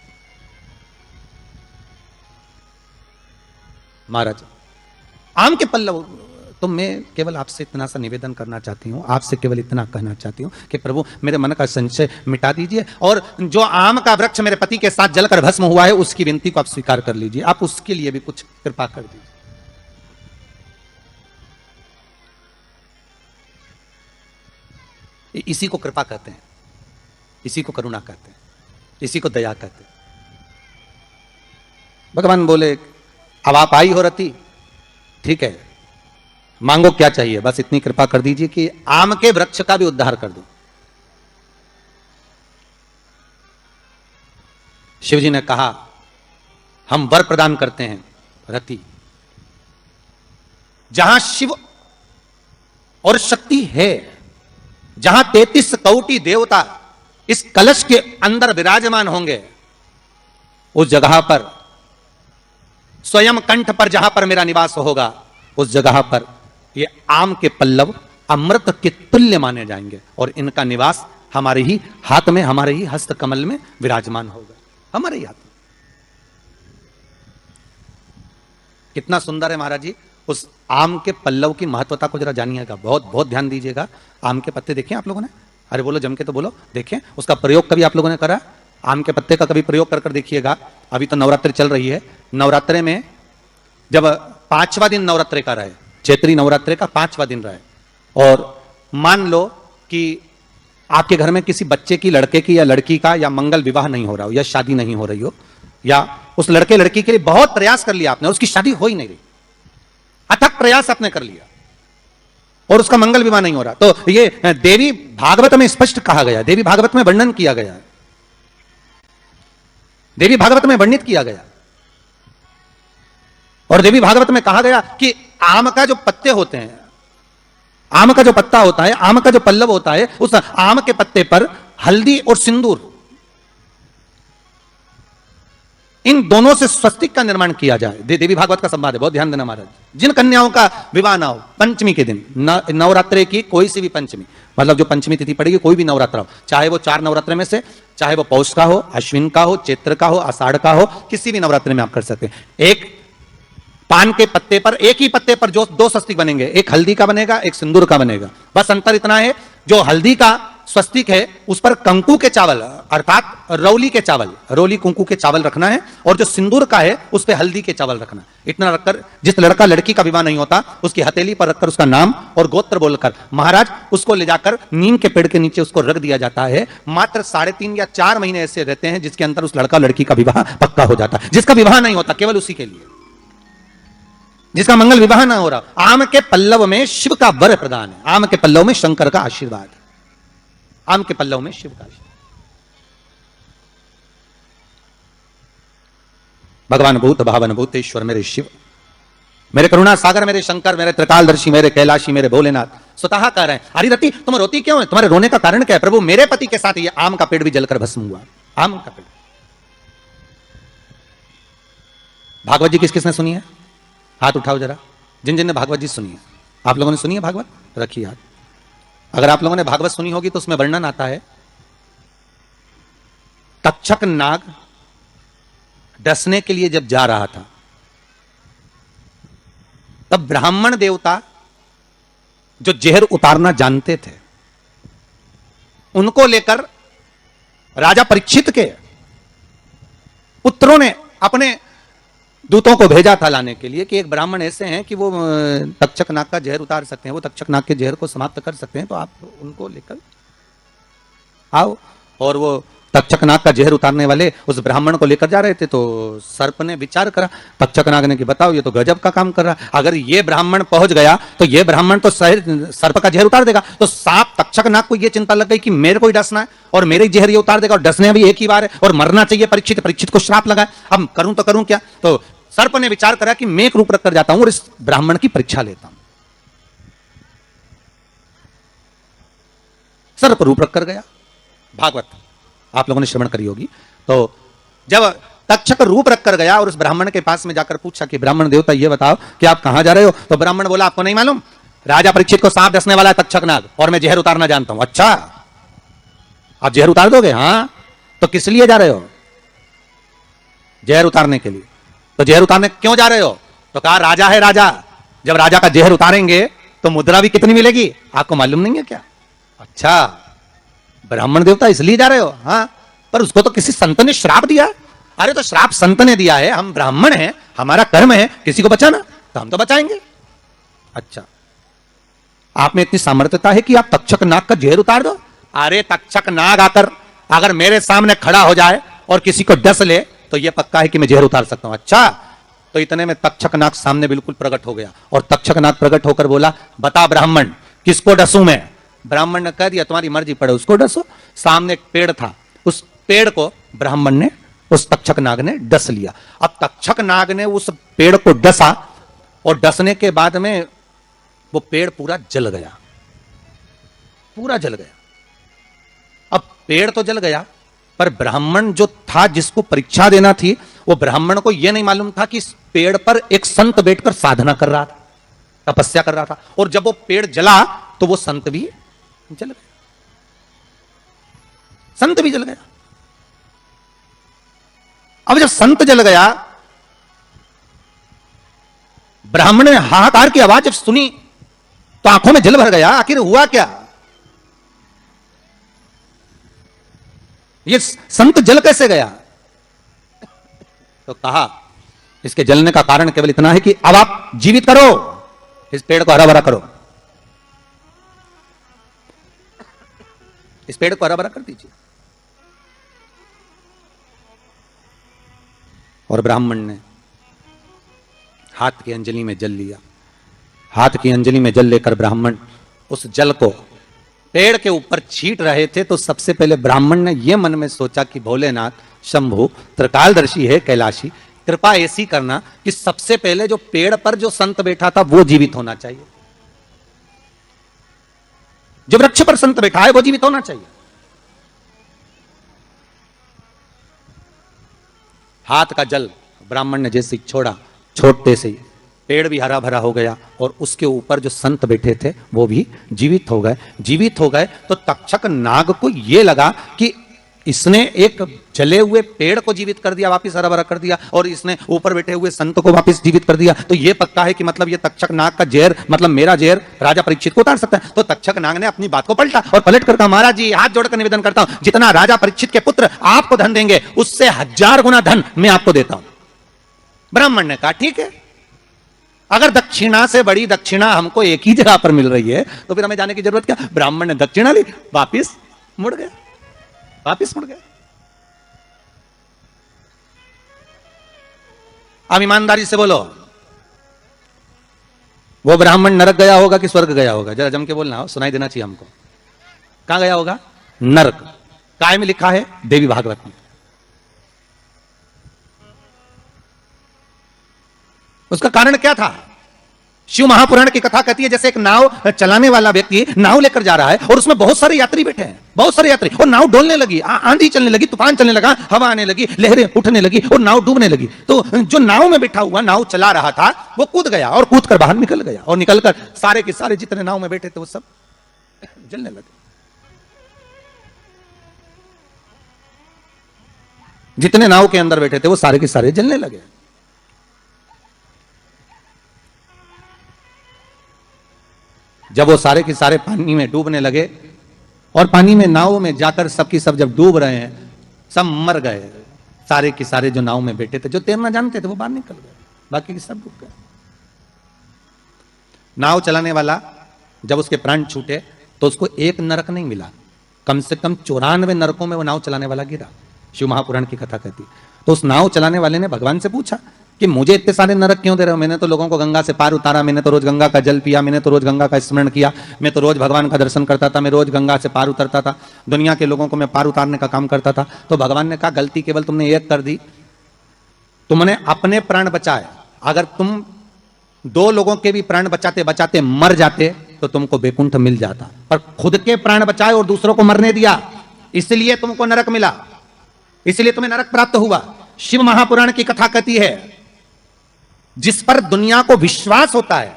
S1: महाराज, आम के पल्लव, तो मैं केवल आपसे इतना सा निवेदन करना चाहती हूँ, आपसे केवल इतना कहना चाहती हूँ कि प्रभु मेरे मन का संशय मिटा दीजिए, और जो आम का वृक्ष मेरे पति के साथ जलकर भस्म हुआ है, उसकी विनती को आप स्वीकार कर लीजिए। आप उसके लिए भी कुछ कृपा कर दीजिए। इसी को कृपा कहते हैं, इसी को करुणा कहते हैं, इसी को दया कहते हैं। भगवान बोले, अब आप आई हो रति, ठीक है, मांगो क्या चाहिए, बस इतनी कृपा कर दीजिए कि आम के वृक्ष का भी उद्धार कर दो। शिवजी ने कहा, हम वर प्रदान करते हैं रति, जहां शिव और शक्ति है, जहां 33 कोटि देवता इस कलश के अंदर विराजमान होंगे, उस जगह पर स्वयं कंठ पर जहां पर मेरा निवास होगा, उस जगह पर ये आम के पल्लव अमृत के तुल्य माने जाएंगे, और इनका निवास हमारे ही हाथ में, हमारे ही हस्त कमल में विराजमान होगा, हमारे ही हाथ में। कितना सुंदर है महाराज जी। उस आम के पल्लव की महत्वता को जरा जानिएगा, बहुत बहुत ध्यान दीजिएगा। आम के पत्ते देखें आप लोगों ने? अरे बोलो, जम के तो बोलो। देखें, उसका प्रयोग कभी आप लोगों ने करा? आम के पत्ते का कभी प्रयोग कर देखिएगा। अभी तो नवरात्रि चल रही है, नवरात्रे में जब 5वां दिन नवरात्रे का रहे, चैत्री नवरात्रे का 5वां दिन रहे, और मान लो कि आपके घर में किसी बच्चे की, लड़के की या लड़की का या मंगल विवाह नहीं हो रहा हो, या शादी नहीं हो रही हो, या उस लड़के लड़की के लिए बहुत प्रयास कर लिया आपने और उसकी शादी हो ही नहीं रही, अथक प्रयास आपने कर लिया और उसका मंगल विवाह नहीं हो रहा, तो ये देवी भागवत में स्पष्ट कहा गया, देवी भागवत में वर्णन किया गया, देवी भागवत में वर्णित किया गया। और देवी भागवत में कहा गया कि आम का जो पत्ते होते हैं, आम का जो पत्ता होता है, आम का जो पल्लव होता है, उस आम के पत्ते पर हल्दी और सिंदूर, इन दोनों से स्वस्तिक का निर्माण किया जाए। देवी भागवत का संवाद है, बहुत ध्यान देना महाराज। जिन कन्याओं का विवाह ना हो पंचमी के दिन, नवरात्रे की कोई सी भी पंचमी, मतलब जो पंचमी तिथि पड़ेगी, कोई भी नवरात्र हो, चाहे वो 4 नवरात्र में से, चाहे वो पौष का हो, अश्विन का हो, चैत्र का हो, आषाढ़ का हो, किसी भी नवरात्र में आप कर सकते हैं। एक पान के पत्ते पर, एक ही पत्ते पर जो 2 स्वस्तिक बनेंगे, एक हल्दी का बनेगा, एक सिंदूर का बनेगा। बस अंतर इतना है, जो हल्दी का स्वस्तिक है उस पर कंकु के चावल अर्थात रौली के चावल, रौली कुंकू के चावल रखना है, और जो सिंदूर का है उस पर हल्दी के चावल रखना है। इतना रखकर जिस लड़का लड़की का विवाह नहीं होता उसकी हथेली पर रखकर उसका नाम और गोत्र बोलकर महाराज उसको ले जाकर नीम के पेड़ के नीचे उसको रख दिया जाता है। मात्र 3.5 या 4 महीने ऐसे रहते हैं जिसके अंदर उस लड़का लड़की का विवाह पक्का हो जाता है। जिसका विवाह नहीं होता केवल उसी के लिए, जिसका मंगल विवाह ना हो रहा, आम के पल्लव में शिव का वर प्रदान है, आम के पल्लव में शंकर का आशीर्वाद, आम के पल्लव में शिव का आशीर्वाद। भगवान भूत भावन भूतेश्वर मेरे शिव, मेरे करुणा सागर, मेरे शंकर, मेरे त्रिकालदर्शी, मेरे कैलाशी, मेरे भोलेनाथ स्वतः कह रहे हैं, अरे रति तुम रोती क्यों है, तुम्हारे रोने का कारण क्या है? प्रभु मेरे पति के साथ ये आम का पेड़ भी जलकर भस्म हुआ, आम का पेड़। भागवत जी किस किसने सुनी है? हाथ उठाओ जरा, जिन जिन ने भागवत जी सुनी है। आप लोगों ने सुनी है भागवत? रखिए हाथ। अगर आप लोगों ने भागवत सुनी होगी तो उसमें वर्णन आता है, तक्षक नाग डसने के लिए जब जा रहा था तब ब्राह्मण देवता जो जहर उतारना जानते थे उनको लेकर राजा परीक्षित के पुत्रों ने अपने दूतों को भेजा था लाने के लिए कि एक ब्राह्मण ऐसे हैं कि वो तक्षक नाग का जहर उतार सकते हैं, वो तक्षक नाग के जहर को समाप्त कर सकते हैं, तो आप उनको लेकर आओ। और वो तक्षक नाग का जहर उतारने वाले उस ब्राह्मण को लेकर जा रहे थे। तो सर्प ने विचार करा, तक्षक नाग ने कि बताओ ये तो गजब का काम कर रहा है, अगर ये ब्राह्मण पहुंच गया तो ये ब्राह्मण तो सर्प का जहर उतार देगा। तो सांप तक्षक नाग को ये चिंता लग गई कि मेरे को ही डसना है और मेरे जहर ये उतार देगा, और डसने भी एक ही बार है और मरना चाहिए परीक्षित, परीक्षित को श्राप लगा, अब करूं तो करूं क्या। तो सर्प ने विचार करा कि मैं एक रूप रख कर जाता हूं और इस ब्राह्मण की परीक्षा लेता हूं। सर्प रूप रख कर गया, भागवत आप लोगों ने श्रवण करी होगी। तो जब तक्षक रूप रख कर गया और उस ब्राह्मण के पास में जाकर पूछा कि ब्राह्मण देवता ये बताओ कि आप कहां जा रहे हो, तो ब्राह्मण बोला आपको नहीं मालूम, राजा परीक्षित को सांप डसने वाला है तक्षक नाग और मैं जहर उतारना जानता हूं। अच्छा आप जहर उतार दोगे? हां। तो किस लिए जा रहे हो? जहर उतारने के लिए। तो जहर उतारने क्यों जा रहे हो? तो कहा राजा है राजा, जब राजा का जहर उतारेंगे तो मुद्रा भी कितनी मिलेगी, आपको मालूम नहीं है क्या? अच्छा ब्राह्मण देवता इसलिए जा रहे हो? हाँ। पर उसको तो किसी संत ने श्राप दिया। अरे तो श्राप संत ने दिया है, हम ब्राह्मण हैं, हमारा कर्म है किसी को बचाना, तो हम तो बचाएंगे। अच्छा आप में इतनी सामर्थ्यता है कि आप तक्षक नाग का जहर उतार दो? अरे तक्षक नाग आकर अगर मेरे सामने खड़ा हो जाए और किसी को डस ले तो यह पक्का है कि मैं जहर उतार सकता हूं। अच्छा तो इतने में तक्षक नाग सामने बिल्कुल प्रकट हो गया और तक्षक नाग प्रकट होकर बोला बता ब्राह्मण किसको डसूं मैं? ब्राह्मण ने कह दिया तुम्हारी मर्जी पड़े उसको डसो। सामने एक पेड़ था, उस पेड़ को ब्राह्मण ने, उस तक्षक नाग ने डस लिया। अब तक्षक नाग ने उस पेड़ को डसा और डसने के बाद में वो पेड़ पूरा जल गया, पूरा जल गया। अब पेड़ तो जल गया पर ब्राह्मण जो था जिसको परीक्षा देना थी वो ब्राह्मण को यह नहीं मालूम था कि इस पेड़ पर एक संत बैठकर साधना कर रहा था, तपस्या कर रहा था, और जब वो पेड़ जला तो वो संत भी जल गया, संत भी जल गया। अब जब संत जल गया, ब्राह्मण ने हाहाकार की आवाज जब सुनी तो आंखों में जल भर गया। आखिर हुआ क्या? ये संत जल कैसे गया? तो कहा इसके जलने का कारण केवल इतना है कि अब आप जीवित करो, इस पेड़ को हरा भरा करो। इस पेड़ को हरा भरा कर दीजिए। और ब्राह्मण ने हाथ की अंजलि में जल लिया। हाथ की अंजलि में जल लेकर ब्राह्मण उस जल को पेड़ के ऊपर छींट रहे थे, तो सबसे पहले ब्राह्मण ने यह मन में सोचा कि भोलेनाथ, शंभु, त्रिकालदर्शी है, कैलाशी, कृपा ऐसी करना कि सबसे पहले जो पेड़ पर जो संत बैठा था वो जीवित होना चाहिए। जो वृक्ष पर संत बैठा है वो जीवित होना चाहिए। हाथ का जल ब्राह्मण ने जैसे ही छोड़ा, छोड़ते से ही पेड़ भी हरा भरा हो गया और उसके ऊपर जो संत बैठे थे वो भी जीवित हो गए। जीवित हो गए तो तक्षक नाग को यह लगा कि इसने एक जले हुए पेड़ को जीवित कर दिया, वापस हरा भरा कर दिया, और इसने ऊपर बैठे हुए संत को वापस जीवित कर दिया। तो यह पक्का है कि मतलब ये तक्षक नाग का जहर, मतलब मेरा जहर राजा परीक्षित को उतार सकता है। तो तक्षक नाग ने अपनी बात को पलटा और पलट कर कहा, महाराज जी हाथ जोड़कर निवेदन करता हूं, जितना राजा परीक्षित के पुत्र आपको धन देंगे उससे 1000 गुना धन मैं आपको देता हूं। ब्राह्मण ने कहा ठीक है, अगर दक्षिणा से बड़ी दक्षिणा हमको एक ही जगह पर मिल रही है तो फिर हमें जाने की जरूरत क्या। ब्राह्मण ने दक्षिणा ली, वापिस मुड़ गया, वापिस मुड़ गया। अब ईमानदारी से बोलो, वो ब्राह्मण नरक गया होगा कि स्वर्ग गया होगा? जरा जम के बोलना हो, सुनाई देना चाहिए हमको। कहां गया होगा? नरक। काय में लिखा है? देवी भागवत में। उसका कारण क्या था? शिव महापुराण की कथा कहती है जैसे एक नाव चलाने वाला व्यक्ति नाव लेकर जा रहा है और उसमें बहुत सारे यात्री बैठे हैं, बहुत सारे यात्री, और नाव डोलने लगी, आंधी चलने लगी, तूफान चलने लगा, हवा आने लगी, लहरें उठने लगी और नाव डूबने लगी। तो जो नाव में बैठा हुआ, नाव चला रहा था, वो कूद गया और कूद कर बाहर निकल गया, और निकलकर सारे के सारे जितने नाव में बैठे थे वो सब जलने लगे। जितने नाव के अंदर बैठे थे वो सारे के सारे जलने लगे। जब वो सारे के सारे पानी में डूबने लगे और पानी में नाव में जाकर सबकी सब जब डूब रहे हैं, सब मर गए। सारे के सारे जो नाव में बैठे थे, जो तैरना जानते थे, वो बाहर निकल गए, बाकी के सब डूब गए। नाव चलाने वाला जब उसके प्राण छूटे तो उसको एक नरक नहीं मिला, कम से कम 94 नरकों में वो नाव चलाने वाला गिरा। शिव महापुराण की कथा कहती। तो उस नाव चलाने वाले ने भगवान से पूछा कि मुझे इतने सारे नरक क्यों दे रहे हो? मैंने तो लोगों को गंगा से पार उतारा, मैंने तो रोज गंगा का जल पिया, मैंने तो रोज गंगा का स्मरण किया, मैं तो रोज भगवान का दर्शन करता था, मैं रोज गंगा से पार उतरता था, दुनिया के लोगों को मैं पार उतारने का काम करता था। तो भगवान ने कहा गलती केवल तुमने एक कर दी, तुमने अपने प्राण बचाए। अगर तुम 2 लोगों के भी प्राण बचाते बचाते मर जाते तो तुमको वैकुंठ मिल जाता, पर खुद के प्राण बचाए और दूसरों को मरने दिया, इसलिए तुमको नरक मिला, इसलिए तुम्हें नरक प्राप्त हुआ। शिव महापुराण की कथा कहती है जिस पर दुनिया को विश्वास होता है,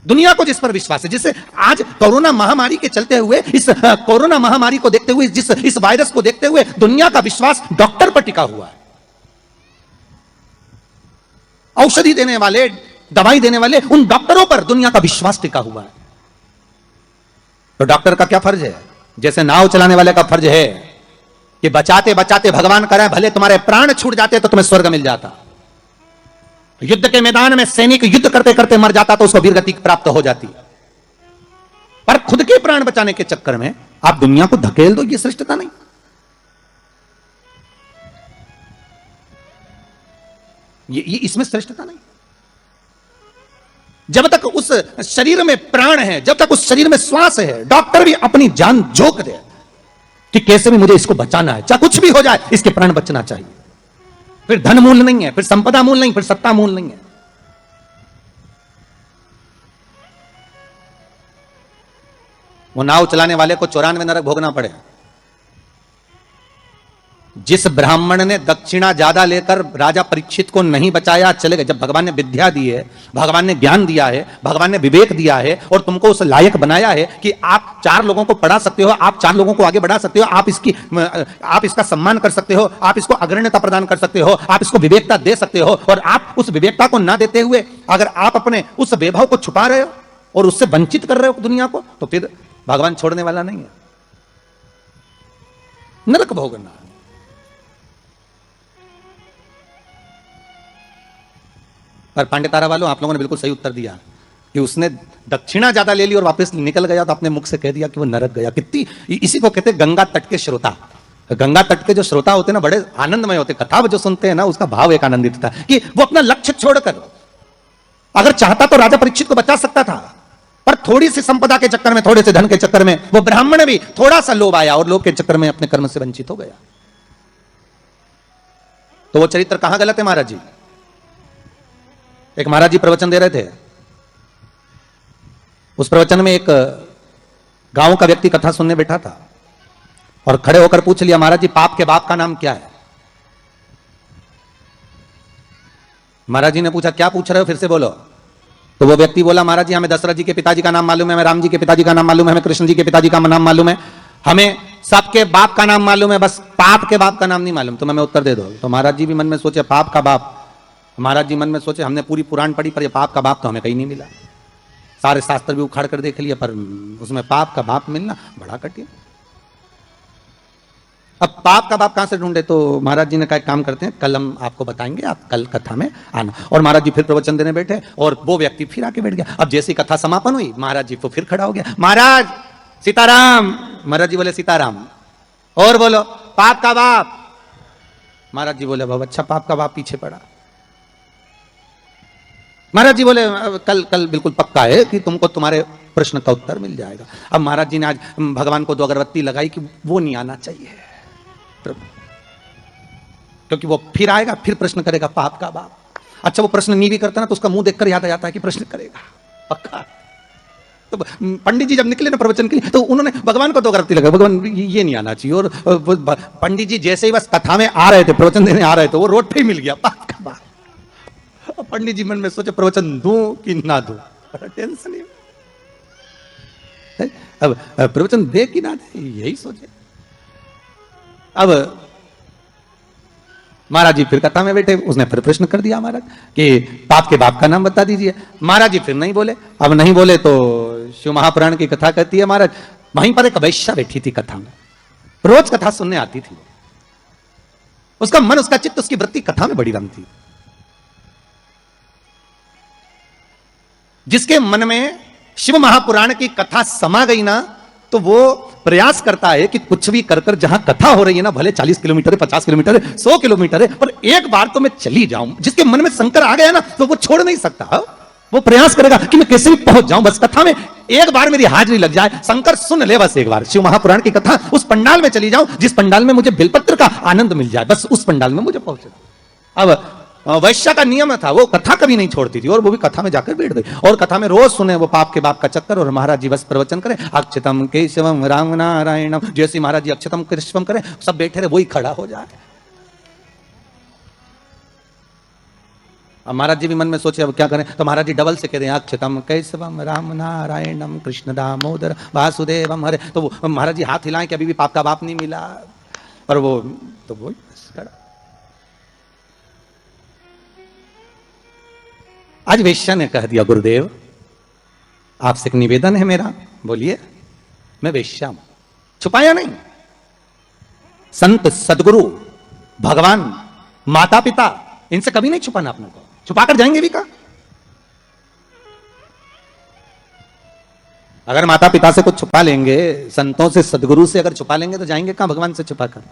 S1: दुनिया को जिस पर विश्वास है, जिससे आज कोरोना महामारी के चलते हुए, इस कोरोना महामारी को देखते हुए, जिस इस वायरस को देखते हुए दुनिया का विश्वास डॉक्टर पर टिका हुआ है। औषधि देने वाले, दवाई देने वाले उन डॉक्टरों पर दुनिया का विश्वास टिका हुआ है। तो डॉक्टर का क्या फर्ज है? जैसे नाव चलाने वाले का फर्ज है कि बचाते बचाते भगवान करे भले तुम्हारे प्राण छूट जाते तो तुम्हें स्वर्ग मिल जाता। युद्ध के मैदान में सैनिक युद्ध करते करते मर जाता तो उसको वीरगति प्राप्त हो जाती, पर खुद के प्राण बचाने के चक्कर में आप दुनिया को धकेल दो, ये श्रेष्ठता नहीं। ये इसमें श्रेष्ठता नहीं। जब तक उस शरीर में प्राण है, जब तक उस शरीर में श्वास है, डॉक्टर भी अपनी जान झोंक दे कि कैसे भी मुझे इसको बचाना है, चाहे कुछ भी हो जाए इसके प्राण बचना चाहिए। फिर धन मूल नहीं है, फिर संपदा मूल नहीं, फिर सत्ता मूल नहीं है। वो नाव चलाने वाले को 94 नरक भोगना पड़े। जिस ब्राह्मण ने दक्षिणा ज्यादा लेकर राजा परीक्षित को नहीं बचाया, चले गए। जब भगवान ने विद्या दी है, भगवान ने ज्ञान दिया है, भगवान ने विवेक दिया है और तुमको उस लायक बनाया है कि आप 4 लोगों को पढ़ा सकते हो, आप 4 लोगों को आगे बढ़ा सकते हो, आप इसका सम्मान कर सकते हो, आप इसको अग्रण्यता प्रदान कर सकते हो, आप इसको विवेकता दे सकते हो, और आप उस विवेकता को ना देते हुए अगर आप अपने उस वैभव को छुपा रहे हो और उससे वंचित कर रहे हो दुनिया को, तो फिर भगवान छोड़ने वाला नहीं है, नरक भोगना। पर पांडे तारा वालों, आप लोगों ने बिल्कुल सही उत्तर दिया कि उसने दक्षिणा ज्यादा ले ली और वापस निकल गया तो अपने मुख से कह दिया कि वो नरक गया। कितनी, इसी को कहते हैं गंगा तट के श्रोता। गंगा तट के जो श्रोता होते हैं ना, बड़े आनंदमय होते, कथा जो सुनते हैं ना, उसका भाव एक आनंदित था कि वो अपना लक्ष्य छोड़कर, अगर चाहता तो राजा परीक्षित को बचा सकता था, पर थोड़ी सी संपदा के चक्कर में, थोड़े से धन के चक्कर में वो ब्राह्मण भी थोड़ा सा लोभ आया और लोभ के चक्कर में अपने कर्म से वंचित हो गया। तो वो चरित्र कहां गलत है महाराज जी? एक महाराज जी प्रवचन दे रहे थे, उस प्रवचन में एक गांव का व्यक्ति कथा सुनने बैठा था और खड़े होकर पूछ लिया, महाराज जी पाप के बाप का नाम क्या है? महाराज जी ने पूछा, क्या पूछ रहे हो, फिर से बोलो। तो वो व्यक्ति बोला, महाराज जी हमें दशरथ जी के पिताजी का नाम मालूम है, हमें राम जी के पिताजी का नाम मालूम है, हमें कृष्ण जी के पिताजी का नाम मालूम है, हमें सबके बाप का नाम मालूम है, बस पाप के बाप का नाम नहीं मालूम। तो मैं उत्तर दे दो। तो महाराज जी भी मन में सोचे पाप का बाप। महाराज जी मन में सोचे हमने पूरी पुराण पढ़ी पर ये पाप का बाप तो हमें कहीं नहीं मिला, सारे शास्त्र भी उखाड़ कर देख लिए पर उसमें पाप का बाप मिलना बड़ा कठिन। अब पाप का बाप कहां से ढूंढे? तो महाराज जी ने कहा काम करते हैं, कल हम आपको बताएंगे, आप कल कथा में आना। और महाराज जी फिर प्रवचन देने बैठे और वो व्यक्ति फिर आके बैठ गया। अब जैसी कथा समापन हुई, महाराज जी को फिर खड़ा हो गया, महाराज सीताराम। महाराज जी बोले सीताराम। और बोलो पाप का बाप। महाराज जी बोले बहुत अच्छा, पाप का बाप पीछे पड़ा। महाराज जी बोले कल बिल्कुल पक्का है कि तुमको तुम्हारे प्रश्न का उत्तर मिल जाएगा। अब महाराज जी ने आज भगवान को 2 अगरबत्ती लगाई कि वो नहीं आना चाहिए, क्योंकि वो फिर आएगा, फिर प्रश्न करेगा पाप का बाप। अच्छा वो प्रश्न नहीं भी करता ना तो उसका मुंह देखकर याद आ जाता है कि प्रश्न करेगा पक्का। तो पंडित जी जब निकले ना प्रवचन के लिए तो उन्होंने भगवान को 2 अगरबत्ती लगाई, भगवान ये नहीं आना चाहिए। और पंडित जी जैसे ही बस कथा में आ रहे थे, प्रवचन देने आ रहे थे, वो रोड पे ही मिल गया पाप का बाप। पंडित जी मन में सोचे प्रवचन दूं कि ना दूं, बड़ा टेंशन है। अब प्रवचन दे कि ना दे यही सोचे। अब महाराज जी फिर कथा में बैठे, उसने फिर प्रश्न कर दिया महाराज कि पाप के बाप का नाम बता दीजिए। महाराज जी फिर नहीं बोले। अब नहीं बोले तो शिव महापुराण की कथा कहती है महाराज, वहीं पर एक वैश्या बैठी थी कथा में, रोज कथा सुनने आती थी। उसका मन, उसका चित्त, उसकी वृत्ति कथा में बड़ी रमती। जिसके मन में शिव महापुराण की कथा समा गई ना, तो वो प्रयास करता है कि कुछ भी कर कर जहां कथा हो रही है ना, भले 40 किलोमीटर है, 50 किलोमीटर है, 100 किलोमीटर है, पर एक बार तो मैं चली जाऊं। जिसके मन में शंकर आ गया ना तो वो छोड़ नहीं सकता। वो प्रयास करेगा कि मैं कैसे भी पहुंच जाऊं, बस कथा में एक बार मेरी हाजिरी लग जाए, शंकर सुन ले बस एक बार शिव महापुराण की कथा, उस पंडाल में चली जाऊं जिस पंडाल में मुझे बेलपत्र का आनंद मिल जाए, बस उस पंडाल में मुझे पहुंचना। अब वैश्या का नियम था, वो कथा कभी नहीं छोड़ती थी और वो भी कथा में जाकर बैठ गई और कथा में रोज सुने वो पाप के बाप का चक्कर। और महाराज जी बस प्रवचन करें, अक्षतम केशवम राम नारायणम, जैसे महाराज जी अक्षतम केशवम करें, सब बैठे रहे, वही खड़ा हो जाए। अब महाराज जी भी मन में सोचे अब क्या करें, तो महाराज जी डबल से कह रहे हैं अक्षतम केशवम राम नारायणम कृष्ण दामोदर वासुदेवम हरे। तो वो महाराज जी हाथ हिलाएं कि अभी भी पाप का बाप नहीं मिला, पर वो तो वही खड़ा। आज वेश्या ने कह दिया, गुरुदेव आपसे एक निवेदन है मेरा। बोलिए। मैं वेश्या हूं, छुपाया नहीं। संत, सदगुरु, भगवान, माता पिता, इनसे कभी नहीं छुपाना अपने को। छुपाकर जाएंगे भी कहां? अगर माता पिता से कुछ छुपा लेंगे, संतों से, सदगुरु से अगर छुपा लेंगे तो जाएंगे कहां भगवान से छुपाकर?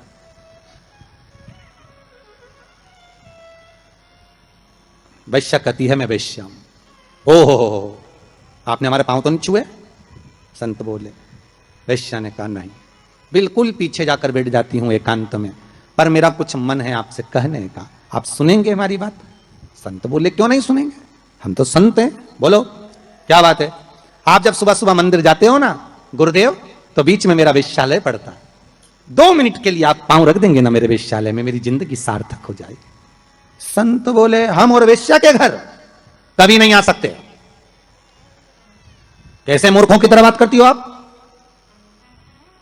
S1: वैश्या कहती है मैं वैश्या हूं। ओहो, आपने हमारे पांव तो नहीं छुए? संत बोले। वैश्या ने कहा नहीं, बिल्कुल पीछे जाकर बैठ जाती हूं एकांत में, पर मेरा कुछ मन है आपसे कहने का, आप सुनेंगे हमारी बात? संत बोले क्यों नहीं सुनेंगे, हम तो संत हैं। बोलो क्या बात है? आप जब सुबह सुबह मंदिर जाते हो ना गुरुदेव, तो बीच में मेरा वेश्यालय पड़ता है, 2 मिनट के लिए आप पांव रख देंगे ना मेरे वेश्यालय में, मेरी जिंदगी सार्थक हो जाएगी। संत बोले हम और वेश्या के घर कभी नहीं आ सकते। कैसे मूर्खों की तरह बात करती हो आप?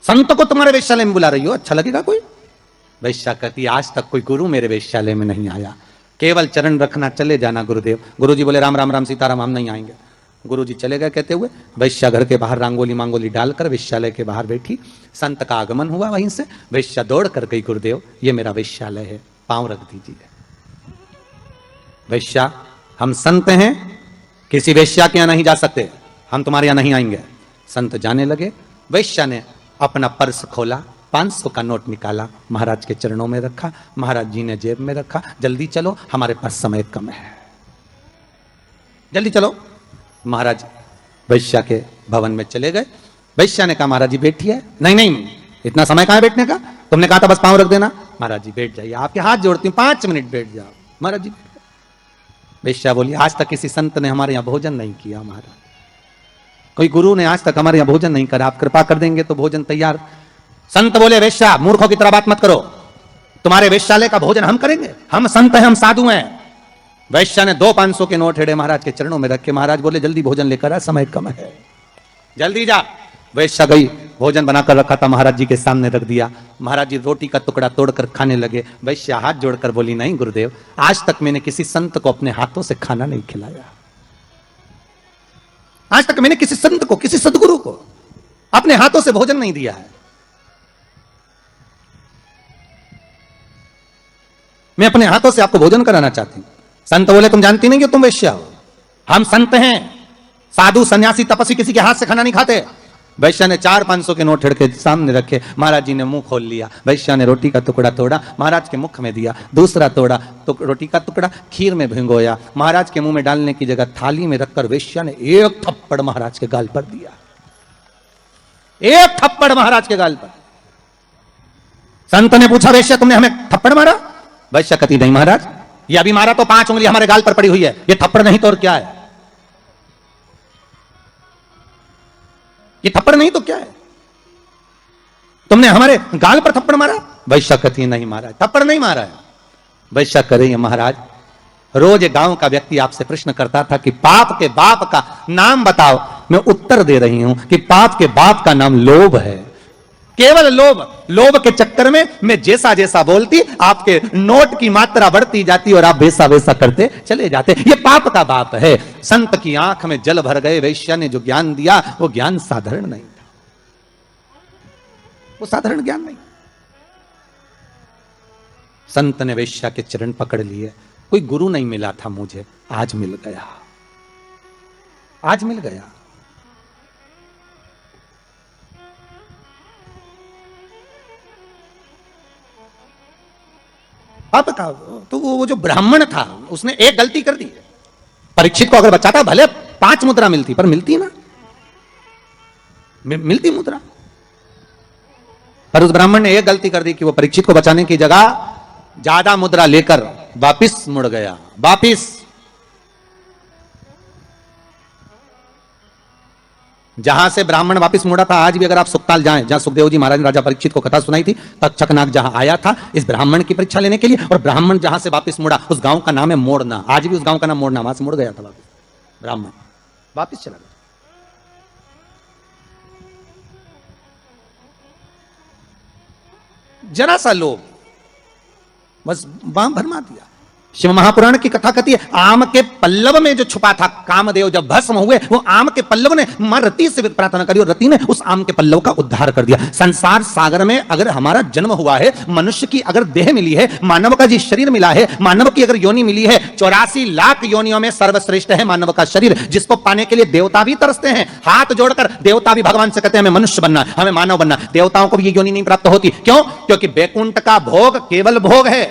S1: संत को तुम्हारे वेश्यालय में बुला रही हो, अच्छा लगेगा कोई? वेश्या कहती आज तक कोई गुरु मेरे वेश्यालय में नहीं आया, केवल चरण रखना, चले जाना गुरुदेव। गुरुजी बोले राम राम राम सीताराम, हम नहीं आएंगे। गुरुजी चले गए कहते हुए। वेश्या घर के बाहर रंगोली मांगोली डालकर वेश्यालय के बाहर बैठी। संत का आगमन हुआ वहीं से, वेश्या दौड़ कर गई, गुरुदेव ये मेरा वेश्यालय है, पांव रख दीजिए। वेश्या, हम संत हैं, किसी वेश्या के यहां नहीं जा सकते, हम तुम्हारे यहां नहीं आएंगे। संत जाने लगे। वैश्या ने अपना पर्स खोला, 500 का नोट निकाला, महाराज के चरणों में रखा। महाराज जी ने जेब में रखा। जल्दी चलो, हमारे पास समय कम है, जल्दी चलो। महाराज वैश्या के भवन में चले गए। वैश्या ने कहा महाराज जी बैठिए। नहीं नहीं, इतना समय कहां है बैठने का, तुमने कहा था बस पांव रख देना। महाराज जी बैठ जाइए, आपके हाथ जोड़ती हूं, 5 मिनट बैठ जाओ। महाराज जी। वैश्या बोली आज तक किसी संत ने हमारे यहां भोजन नहीं किया महाराज, कोई गुरु ने आज तक हमारे यहां भोजन नहीं करा, आप कृपा कर देंगे तो भोजन तैयार। संत बोले वैश्या मूर्खों की तरह बात मत करो, तुम्हारे वेश्यालय का भोजन हम करेंगे, हम संत हैं, हम साधु हैं। वैश्या ने 2 500 के नोट हेड़े महाराज के चरणों में रखे। महाराज बोले जल्दी भोजन लेकर आ, समय कम है, जल्दी जा। वैश्या गई, भोजन बनाकर रखा था महाराज जी के सामने रख दिया। महाराज जी रोटी का टुकड़ा तोड़कर खाने लगे। वैश्या हाथ जोड़कर बोली नहीं गुरुदेव, आज तक मैंने किसी संत को अपने हाथों से खाना नहीं खिलाया, आज तक मैंने किसी संत को, किसी सदगुरु को अपने हाथों से भोजन नहीं दिया है। मैं अपने हाथों से आपको भोजन कराना चाहती हूं। संत बोले तुम जानती नहीं कि तुम वैश्या हो, हम संत हैं, साधु सन्यासी तपस्वी किसी के हाथ से खाना नहीं खाते। वैश्या ने 4 500 के नोट के सामने रखे। महाराज जी ने मुंह खोल लिया। वैश्या ने रोटी का टुकड़ा तोड़ा, महाराज के मुख में दिया। दूसरा तोड़ा तो रोटी का टुकड़ा खीर में भिगोया, महाराज के मुंह में डालने की जगह थाली में रखकर वैश्या ने 1 थप्पड़ महाराज के गाल पर दिया। 1 थप्पड़ महाराज के गाल पर। संत ने पूछा वैश्या तुमने हमें थप्पड़ मारा? वैश्या कहती नहीं महाराज, ये अभी मारा तो 5 उंगली हमारे गाल पर पड़ी हुई है, ये थप्पड़ नहीं तो और क्या है, ये थप्पड़ नहीं तो क्या है, तुमने हमारे गाल पर थप्पड़ मारा? वैश्या कहती नहीं महाराज थप्पड़ नहीं मारा है। वैश्या कह रही है महाराज रोज गांव का व्यक्ति आपसे प्रश्न करता था कि पाप के बाप का नाम बताओ, मैं उत्तर दे रही हूं कि पाप के बाप का नाम लोभ है, केवल लोभ। लोभ के चक्कर में मैं जैसा जैसा बोलती आपके नोट की मात्रा बढ़ती जाती और आप वैसा वैसा करते चले जाते, ये पाप का बाप है। संत की आंख में जल भर गए। वैश्या ने जो ज्ञान दिया वो ज्ञान साधारण नहीं था, वो साधारण ज्ञान नहीं। संत ने वैश्या के चरण पकड़ लिए। कोई गुरु नहीं मिला था मुझे, आज मिल गया, आज मिल गया। अब तो वो जो ब्राह्मण था उसने एक गलती कर दी। परीक्षित को अगर बचाता भले 5 मुद्रा मिलती, पर मिलती ना, मिलती मुद्रा। पर उस ब्राह्मण ने एक गलती कर दी कि वो परीक्षित को बचाने की जगह ज्यादा मुद्रा लेकर वापिस मुड़ गया, वापिस। जहां से ब्राह्मण वापस मुड़ा था, आज भी अगर आप सुखताल जाएं, जहां सुखदेव जी महाराज ने राजा परीक्षित को कथा सुनाई थी, तक्षकनाग जहां आया था इस ब्राह्मण की परीक्षा लेने के लिए, और ब्राह्मण जहां से वापस मुड़ा उस गांव का नाम है मोड़ना। आज भी उस गांव का नाम मोड़ना, वहां से मुड़ गया था वापस ब्राह्मण, वापस चला गया। जरा सा लोभ बस बाम भरमा दिया। शिव महापुराण की कथा कहती है आम के पल्लव में जो छुपा था कामदेव, जब भस्म हुए वो आम के पल्लव ने मां रति से प्रार्थना करी और रति ने उस आम के पल्लव का उद्धार कर दिया। संसार सागर में अगर हमारा जन्म हुआ है, मनुष्य की अगर देह मिली है, मानव का जी शरीर मिला है, मानव की अगर योनि मिली है, 84 लाख योनियों में सर्वश्रेष्ठ है मानव का शरीर, जिसको पाने के लिए देवता भी तरसते हैं। हाथ जोड़कर देवता भी भगवान से कहते हैं हमें मनुष्य बनना, हमें मानव बनना। देवताओं को भी ये योनि नहीं प्राप्त होती, क्यों? क्योंकि बैकुंठ का भोग केवल भोग है,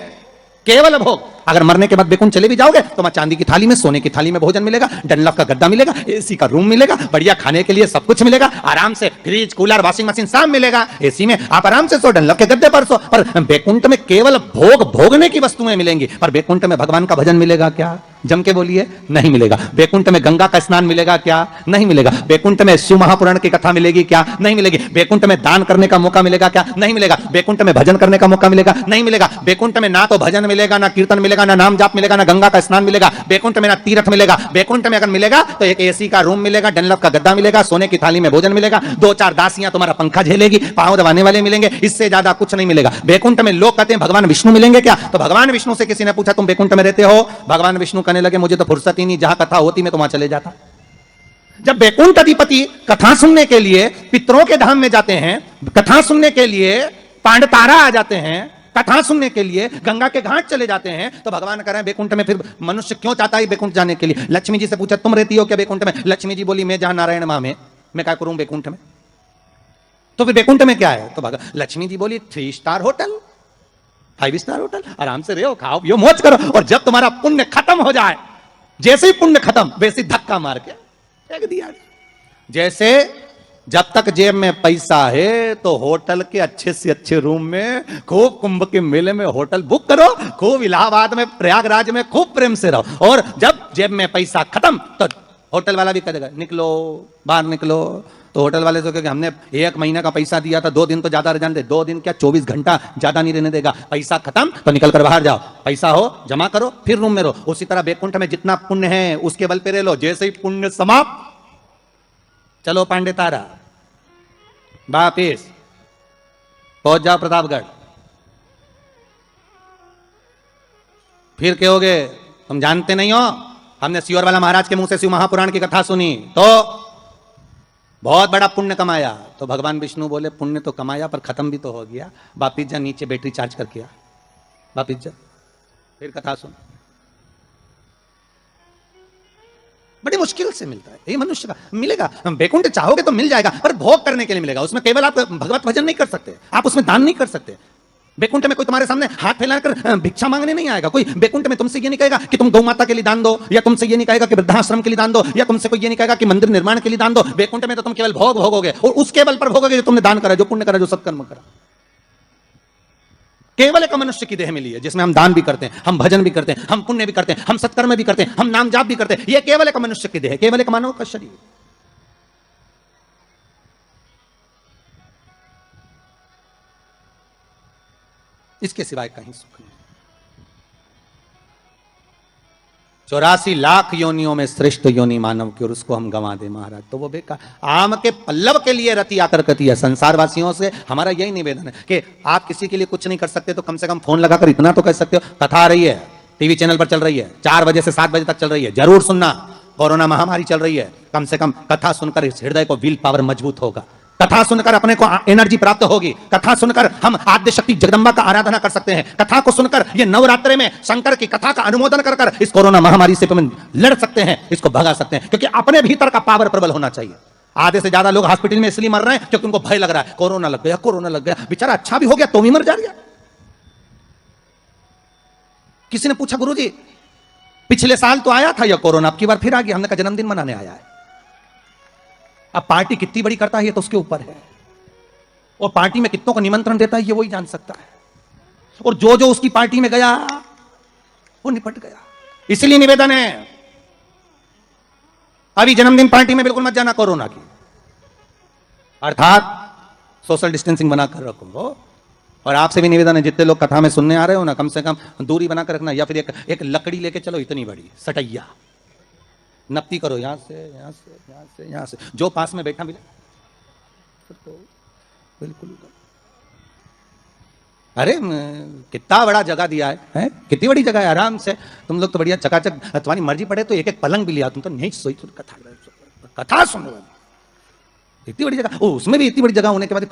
S1: केवल भोग। अगर मरने के बाद बैकुंठ चले भी जाओगे तो वहां चांदी की थाली में, सोने की थाली में भोजन मिलेगा, डनलप का गद्दा मिलेगा, एसी का रूम मिलेगा, बढ़िया खाने के लिए सब कुछ मिलेगा, आराम से फ्रिज कूलर वाशिंग मशीन सब मिलेगा, एसी में आप आराम से सो, डनलप के गद्दे पर सो। पर बैकुंठ में केवल भोग भोगने की वस्तुएं मिलेंगी। पर बैकुंठ में भगवान का भजन मिलेगा क्या? जम के बोलिए, नहीं मिलेगा। बैकुंठ में गंगा का स्नान मिलेगा क्या? नहीं मिलेगा। बैकुंठ में शिव महापुराण की कथा मिलेगी क्या? नहीं मिलेगी। बैकुंठ में दान करने का मौका मिलेगा क्या? नहीं मिलेगा। बैकुंठ में भजन करने का मौका मिलेगा? नहीं मिलेगा। बैकुंठ में ना तो भजन मिलेगा, ना कीर्तन मिलेगा, ना नाम जाप मिलेगा, ना गंगा का स्नान मिलेगा। बैकुंठ में ना तीर्थ मिलेगा। बैकुंठ में अगर मिलेगा तो एक एसी का रूम मिलेगा, डनलप का गद्दा मिलेगा, सोने की थाली में भोजन मिलेगा, 2-4 दासियां तुम्हारा पंखा झेलेगी, पांव दबाने वाले मिलेंगे, इससे ज्यादा कुछ नहीं मिलेगा। बैकुंठ में लोग कहते हैं भगवान विष्णु मिलेंगे क्या? तो भगवान विष्णु से किसी ने पूछा तुम बैकुंठ में रहते हो? भगवान विष्णु कहने लगे मुझे तो फुर्सत ही नहीं, जहां कथा होती मैं तो वहां चले जाता। जब बैकुंठ अधिपति कथा सुनने के लिए पितरों के धाम में जाते हैं, कथा सुनने के लिए पांडतारा आ जाते हैं, कथा सुनने के लिए गंगा के घाट चले जाते हैं, तो भगवान कह रहे हैं बैकुंठ में फिर मनुष्य क्यों चाहता है बैकुंठ जाने के लिए? लक्ष्मी जी से पूछा तुम रहती हो क्या बैकुंठ में? लक्ष्मी जी बोली मैं जहां नारायण मां में, मैं क्या करूं बैकुंठ में? तो फिर बैकुंठ में क्या है? तो लक्ष्मी जी बोली 3 स्टार होटल, 5 स्टार होटल, आराम से रहो, खाओ पियो, मौज करो, और जब तुम्हारा पुण्य खत्म हो जाए, जैसे ही पुण्य खत्म वैसे धक्का मार के फेंक दिया। जैसे जब तक जेब में पैसा है तो होटल के अच्छे से अच्छे रूम में खूब कुंभ के मेले में होटल बुक करो, खूब इलाहाबाद में प्रयागराज में खूब प्रेम से रहो, और जब जेब में पैसा खत्म तो होटल वाला भी कहेगा निकलो बाहर निकलो। तो होटल वाले तो कहेंगे हमने 1 महीने का पैसा दिया था, 2 दिन तो ज्यादा रहने दे, 2 दिन क्या 24 घंटा ज्यादा नहीं रहने देगा। पैसा खत्म तो निकल कर बाहर जाओ, पैसा हो जमा करो फिर रूम में रहो। उसी तरह बैकुंठ में जितना पुण्य है उसके बल पे रह लो, जैसे ही पुण्य समाप्त चलो पांडे तारा वापिस पहुंच जाओ प्रतापगढ़। फिर कहोगे तुम जानते नहीं हो, हमने सियोर वाला महाराज के मुंह से शिव महापुराण की कथा सुनी तो बहुत बड़ा पुण्य कमाया। तो भगवान विष्णु बोले पुण्य तो कमाया पर खत्म भी तो हो गया, वापिस जा नीचे बैटरी चार्ज करके आ, वापिस जा फिर कथा सुन। बड़ी मुश्किल से मिलता है ये मनुष्य का, मिलेगा बैकुंठ चाहोगे तो मिल जाएगा, पर भोग करने के लिए मिलेगा। उसमें केवल आप भगवत भजन नहीं कर सकते, आप उसमें दान नहीं कर सकते। बैकुंठ में कोई तुम्हारे सामने हाथ फैलाकर भिक्षा मांगने नहीं आएगा। कोई बैकुंठ में तुमसे ये नहीं कहेगा कि तुम गौ माता के लिए दान दो, या तुमसे ये नहीं कहेगा कि वृद्धाश्रम के लिए दान दो, या तुमसे कोई ये नहीं कहेगा कि मंदिर निर्माण के लिए दान दो। बैकुंठ में तो तुम केवल भोग भोगोगे, और उस केवल पर भोगोगे जो तुमने दान करा, जो पुण्य करा, जो सत्कर्म करा। केवल एक मनुष्य की देह मिली है जिसमें हम दान भी करते हैं, हम भजन भी करते हैं, हम पुण्य भी करते हैं, हम सत्कर्म भी करते हैं, हम नाम जाप भी करते हैं। यह केवल एक मनुष्य की देह है, केवल एक मानव का शरीर। इसके सिवाय कहीं सुख नहीं। 84 लाख योनियों में श्रेष्ठ योनि मानव की, और उसको हम गंवा दे महाराज तो वो बेकार। आम के पल्लव के लिए रति आतर करती है। संसार वासियों से हमारा यही निवेदन है कि आप किसी के लिए कुछ नहीं कर सकते तो कम से कम फोन लगाकर इतना तो कह सकते हो, कथा आ रही है, टीवी चैनल पर चल रही है, 4 बजे से 7 बजे तक चल रही है, जरूर सुनना। कोरोना महामारी चल रही है, कम से कम कथा सुनकर इस हृदय को विल पावर मजबूत होगा, कथा सुनकर अपने को एनर्जी प्राप्त होगी, कथा सुनकर हम आद्य शक्ति जगदम्बा का आराधना कर सकते हैं, कथा को सुनकर ये नवरात्रि में शंकर की कथा का अनुमोदन कर इस कोरोना महामारी से हम लड़ सकते हैं, इसको भगा सकते हैं। क्योंकि अपने भीतर का पावर प्रबल होना चाहिए। आधे से ज्यादा लोग हॉस्पिटल में इसलिए मर रहे हैं क्योंकि उनको भय लग रहा है, कोरोना लग गया, कोरोना लग गया। बेचारा अच्छा भी हो गया तो भी मर जा रहा। किसी ने पूछा गुरुजी पिछले साल तो आया था यह कोरोना, अब की बार फिर आ गया। हमने कहा जन्मदिन मनाने आया है। अब पार्टी कितनी बड़ी करता है ये तो उसके ऊपर है, और पार्टी में कितनों को निमंत्रण देता है ये वही जान सकता है, और जो जो उसकी पार्टी में गया वो निपट गया। इसलिए निवेदन है अभी जन्मदिन पार्टी में बिल्कुल मत जाना कोरोना की, अर्थात सोशल डिस्टेंसिंग बनाकर रखो। और आपसे भी निवेदन है जितने लोग कथा में सुनने आ रहे हो ना, कम से कम दूरी बनाकर रखना, या फिर एक लकड़ी लेके चलो इतनी बड़ी सटैया, नपती करो यहां से यहां से यहां से यहां से, जो पास में बैठा मिले तो बिल्कुल। अरे कितना बड़ा जगह दिया है? कितनी बड़ी जगह है, आराम से तुम लोग तो बढ़िया चकाचक, तुम्हारी मर्जी पड़े तो एक पलंग भी लिया, तुम तो नहीं सोई कथा सुन रहे, इतनी बड़ी जगह, उसमें भी इतनी बड़ी जगह होने के बाद